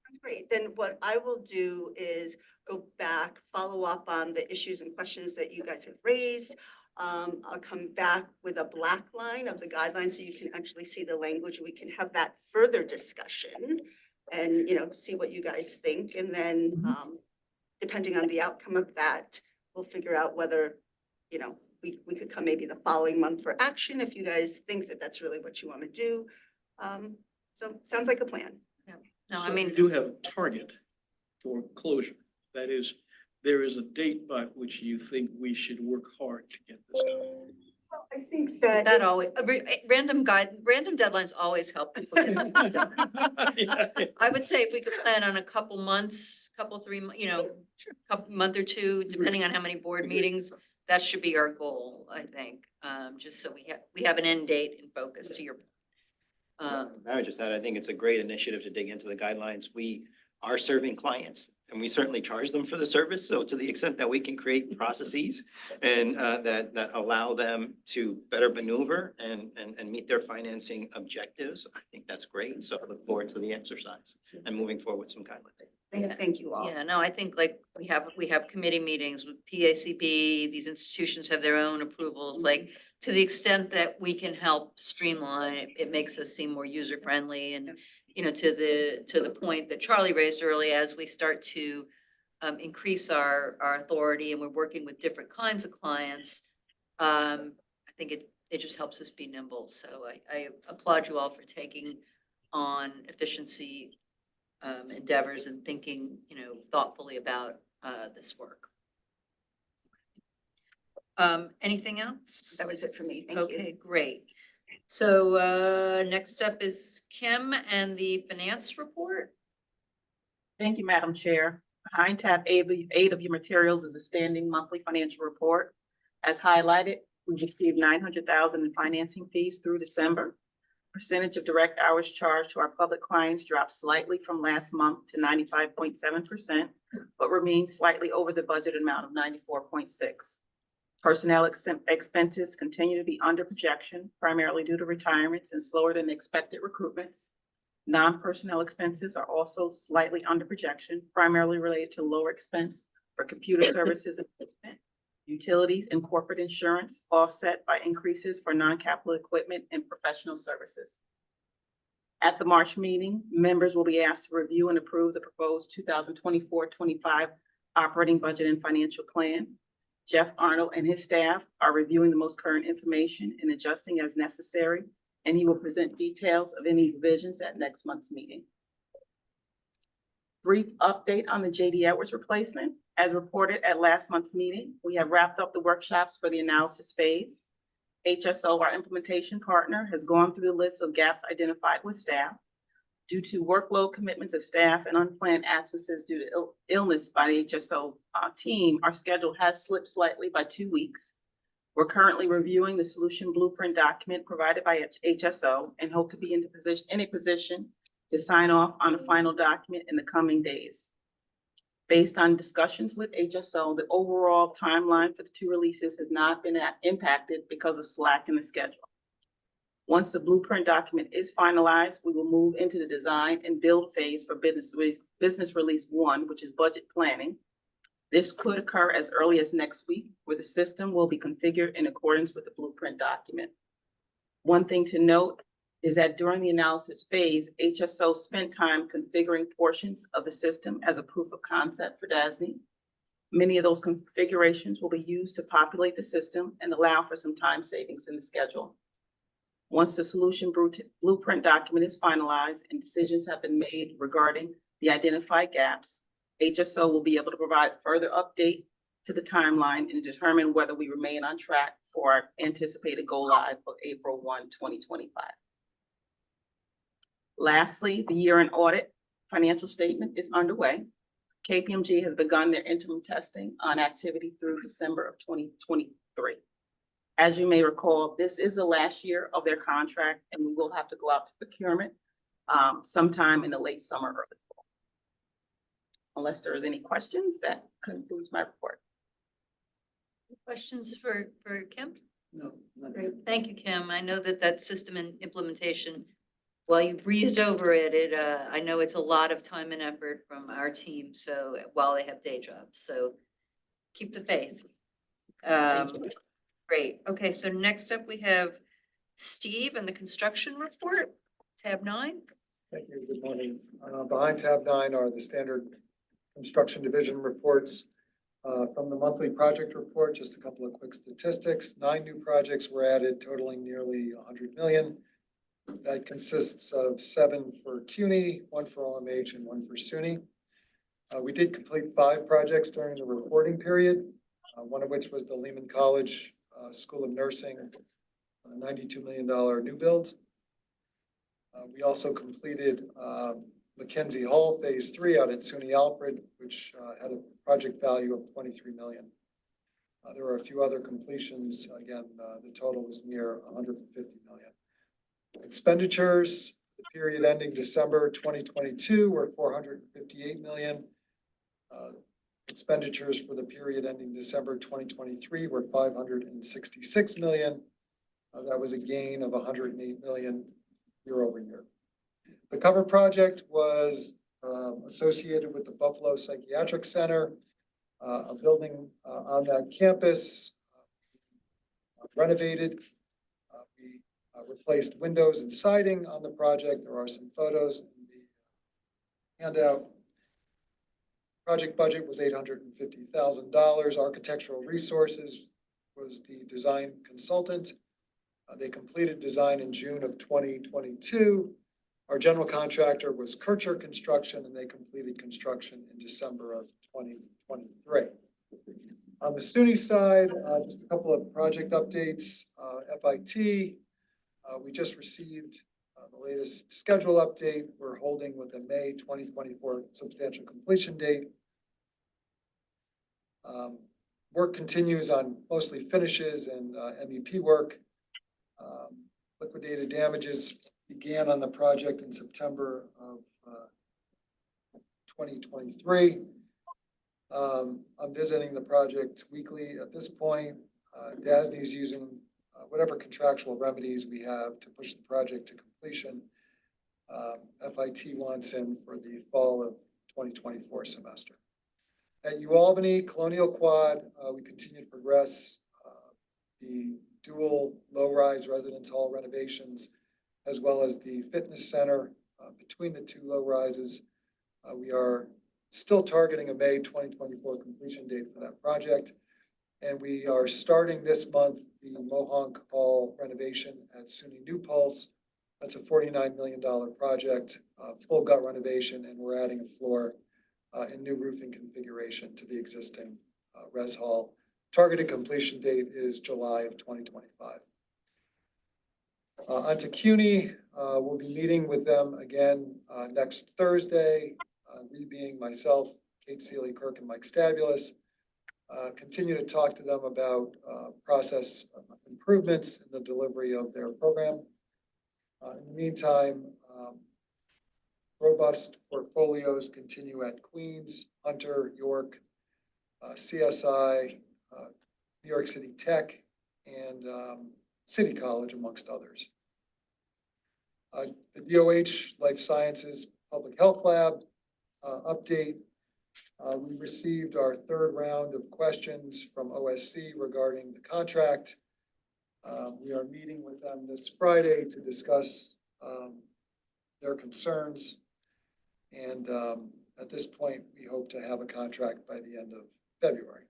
That's great. Then what I will do is go back, follow up on the issues and questions that you guys have raised. I'll come back with a black line of the guidelines so you can actually see the language. We can have that further discussion and, see what you guys think. And then, depending on the outcome of that, we'll figure out whether, we could come maybe the following month for action if you guys think that that's really what you want to do. So sounds like a plan. No, So I mean, we do have a target for closure. That is, there is a date by which you think we should work hard to get this done. Well, I think that. that always, random deadlines always help people get things done. I would say if we could plan on a couple months, couple month or two, depending on how many board meetings, that should be our goal, I think. Just so we have an end date in focus, to your point. I would just add, I think it's a great initiative to dig into the guidelines. We are serving clients and we certainly charge them for the service. So to the extent that we can create processes and that allow them to better maneuver and meet their financing objectives, I think that's great. So I look forward to the exercise and moving forward with some guidelines. Thank you all. Yeah, no, I think like we have committee meetings with PACB, these institutions have their own approvals, like to the extent that we can help streamline, it makes us seem more user-friendly and, you know, to the point that Charlie raised earlier, as we start to increase our authority and we're working with different kinds of clients, I think it just helps us be nimble. So I applaud you all for taking on efficiency endeavors and thinking, you know, thoughtfully about this work. Anything else? That was it for me. Thank you. Okay, great. So next up is Kim and the finance report. Thank you, Madam Chair. Behind tab eight of your materials is a standing monthly financial report. As highlighted, we've received 900,000 in financing fees through December. Percentage of direct hours charged to our public clients dropped slightly from last month to 95.7%, but remains slightly over the budget amount of 94.6%. Personnel expenses continue to be under projection, primarily due to retirements and slower than expected recruitments. Non-personnel expenses are also slightly under projection, primarily related to lower expense for computer services and equipment, utilities and corporate insurance, offset by increases for non-capital equipment and professional services. At the March meeting, members will be asked to review and approve the proposed 2024-25 operating budget and financial plan. Jeff Arnold and his staff are reviewing the most current information and adjusting as necessary, and he will present details of any revisions at next month's meeting. Brief update on the J.D. Edwards replacement. As reported at last month's meeting, we have wrapped up the workshops for the analysis phase. HSO, our implementation partner, has gone through the list of gaps identified with staff. Due to workload commitments of staff and unplanned absences due to illness by the HSO team, our schedule has slipped slightly by 2 weeks. We're currently reviewing the solution blueprint document provided by HSO and hope to be in a position to sign off on a final document in the coming days. Based on discussions with HSO, the overall timeline for the 2 releases has not been impacted because of slack in the schedule. Once the blueprint document is finalized, we will move into the design and build phase for business release 1, which is budget planning. This could occur as early as next week, where the system will be configured in accordance with the blueprint document. One thing to note is that during the analysis phase, HSO spent time configuring portions of the system as a proof of concept for DASNY. Many of those configurations will be used to populate the system and allow for some time savings in the schedule. Once the solution blueprint document is finalized and decisions have been made regarding the identified gaps, HSO will be able to provide further update to the timeline and determine whether we remain on track for our anticipated go live of April 1, 2025. Lastly, the year-end audit financial statement is underway. KPMG has begun their interim testing on activity through December of 2023. As you may recall, this is the last year of their contract, and we will have to go out to procurement sometime in the late summer, early fall. Unless there is any questions, that concludes my report. Questions for Kim? No. Great. Thank you, Kim. I know that system and implementation, while you breezed over it, I know it's a lot of time and effort from our team. So while they have day jobs, so keep the faith. Great. Okay, so next up we have Steve and the construction report, tab 9. Thank you. Good morning. Behind tab 9 are the standard construction division reports. From the monthly project report, just a couple of quick statistics. 9 new projects were added, totaling nearly 100 million. That consists of 7 for CUNY, 1 for OMH, and 1 for SUNY. We did complete 5 projects during the reporting period, one of which was the Lehman College School of Nursing, $92 million new build. We also completed Mackenzie Hall Phase 3 out at SUNY Alfred, which had a project value of 23 million. There were a few other completions. Again, the total was near 150 million. Expenditures, the period ending December 2022 were 458 million. Expenditures for the period ending December 2023 were 566 million. That was a gain of 108 million year over year. The cover project was associated with the Buffalo Psychiatric Center, a building on that campus. renovated. We replaced windows and siding on the project. There are some photos in the handout. Project budget was $850,000. Architectural Resources was the design consultant. They completed design in June of 2022. Our general contractor was Kircher Construction, and they completed construction in December of 2023. On the SUNY side, just a couple of project updates. FIT, we just received the latest schedule update. We're holding with a May 2024 substantial completion date. Work continues on mostly finishes and MEP work. Liquidated damages began on the project in September of 2023. I'm visiting the project weekly at this point. DASNY is using whatever contractual remedies we have to push the project to completion. FIT wants in for the fall of 2024 semester. At UAlbany Colonial Quad, we continue to progress the dual low-rise residence hall renovations, as well as the fitness center between the two low rises. We are still targeting a May 2024 completion date for that project. And we are starting this month the Mohonk Hall renovation at SUNY New Paltz. That's a $49 million project, full gut renovation, and we're adding a floor and new roofing configuration to the existing res hall. Targeted completion date is July of 2025. Onto CUNY, we'll be meeting with them again next Thursday. We being myself, Kate Seeley Kirk, and Mike Stabulus. Continue to talk to them about process improvements in the delivery of their program. In the meantime, robust portfolios continue at Queens, Hunter, York, CSI, New York City Tech, and City College, amongst others. The DOH Life Sciences Public Health Lab update. We received our third round of questions from OSC regarding the contract. We are meeting with them this Friday to discuss their concerns. And at this point, we hope to have a contract by the end of February.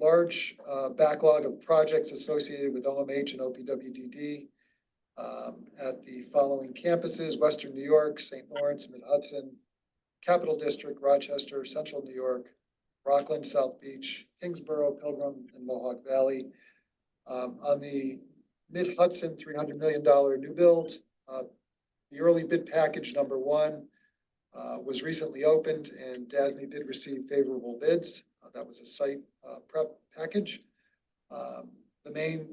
Large backlog of projects associated with OMH and OPWDD at the following campuses: Western New York, St. Lawrence, Mid-Hudson, Capital District, Rochester, Central New York, Rockland, South Beach, Kingsborough, Pilgrim, and Mohawk Valley. On the Mid-Hudson $300 million new build, the early bid package number 1 was recently opened, and DASNY did receive favorable bids. That was a site prep package. The main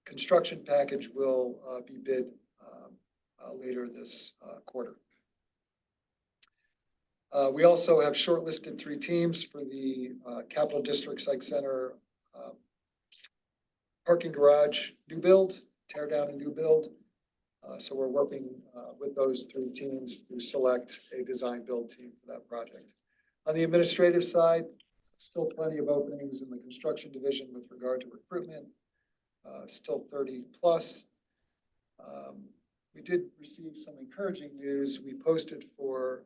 construction package will be bid later this quarter. We also have shortlisted 3 teams for the Capital District Psych Center parking garage new build, tear down and new build. So we're working with those 3 teams to select a design build team for that project. On the administrative side, still plenty of openings in the construction division with regard to recruitment, still 30 plus. We did receive some encouraging news. We posted for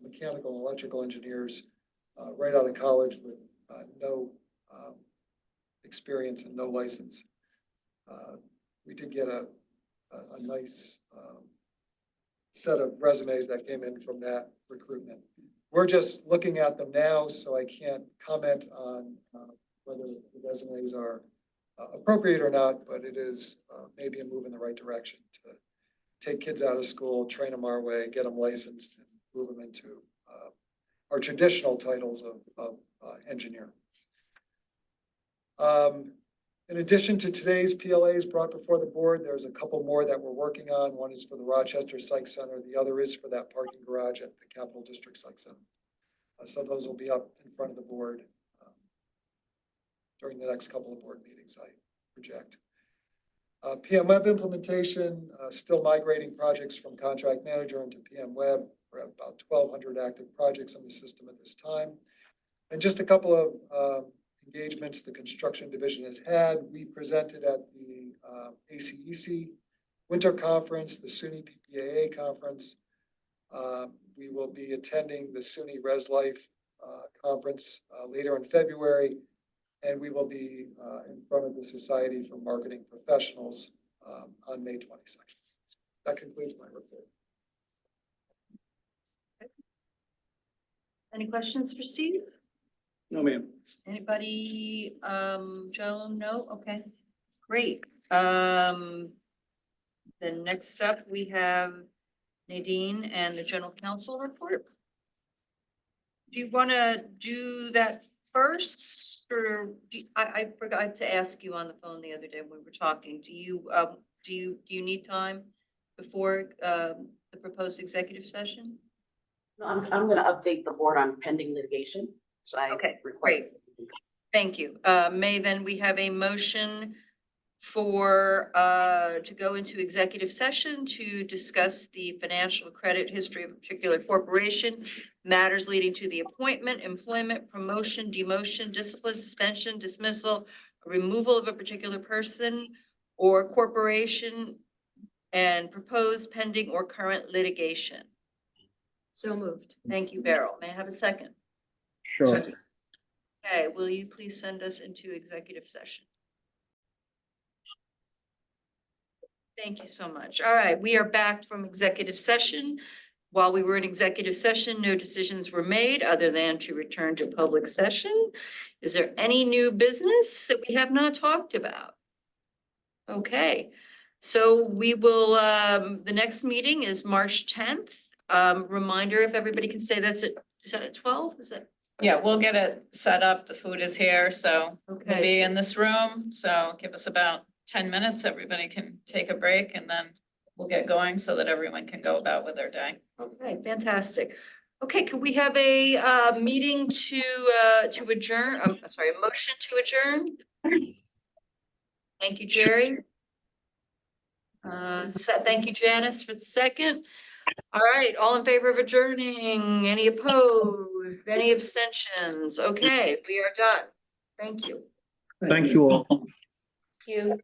mechanical and electrical engineers right out of college with no experience and no license. We did get a nice set of resumes that came in from that recruitment. We're just looking at them now, so I can't comment on whether the resumes are appropriate or not, but it is maybe a move in the right direction to take kids out of school, train them our way, get them licensed, and move them into our traditional titles of engineer. In addition to today's PLAs brought before the board, there's a couple more that we're working on. One is for the Rochester Psych Center. The other is for that parking garage at the Capital District Psych Center. So those will be up in front of the board during the next couple of board meetings, I project. PM Web implementation, still migrating projects from contract manager into PM Web. We're at about 1,200 active projects on the system at this time. And just a couple of engagements the construction division has had. We presented at the ACEC Winter Conference, the SUNY PPAA Conference. We will be attending the SUNY Res Life Conference later in February, and we will be in front of the Society for Marketing Professionals on May 22nd. That concludes my report. Any questions for Steve? No, ma'am. Anybody, Joan? No? Okay, great. Then next up, we have Nadine and the general counsel report. Do you want to do that first, or I forgot to ask you on the phone the other day when we were talking. Do you need time before the proposed executive session? No, I'm gonna update the board on pending litigation, so I Okay, request. Thank you. May then we have a motion for to go into executive session to discuss the financial credit history of a particular corporation, matters leading to the appointment, employment, promotion, demotion, discipline, suspension, dismissal, removal of a particular person or corporation, and proposed pending or current litigation. So moved. Thank you, Beryl. May I have a second? Sure. Okay, will you please send us into executive session? Thank you so much. All right, we are back from executive session. While we were in executive session, no decisions were made other than to return to public session. Is there any new business that we have not talked about? Okay, so we will, the next meeting is March 10th. Reminder, if everybody can say is that at 12? Is that? Yeah, we'll get it set up. The food is here, so we'll Okay. be in this room. So give us about 10 minutes. Everybody can take a break and then we'll get going so that everyone can go about with their day. Okay, fantastic. Okay, could we have a meeting to adjourn? I'm sorry, a motion to adjourn? Thank you, Jerry. Thank you, Janice, for the second. All right, all in favor of adjourning? Any opposed? Any abstentions? Okay, we are done. Thank you. Thank you all. Thank you.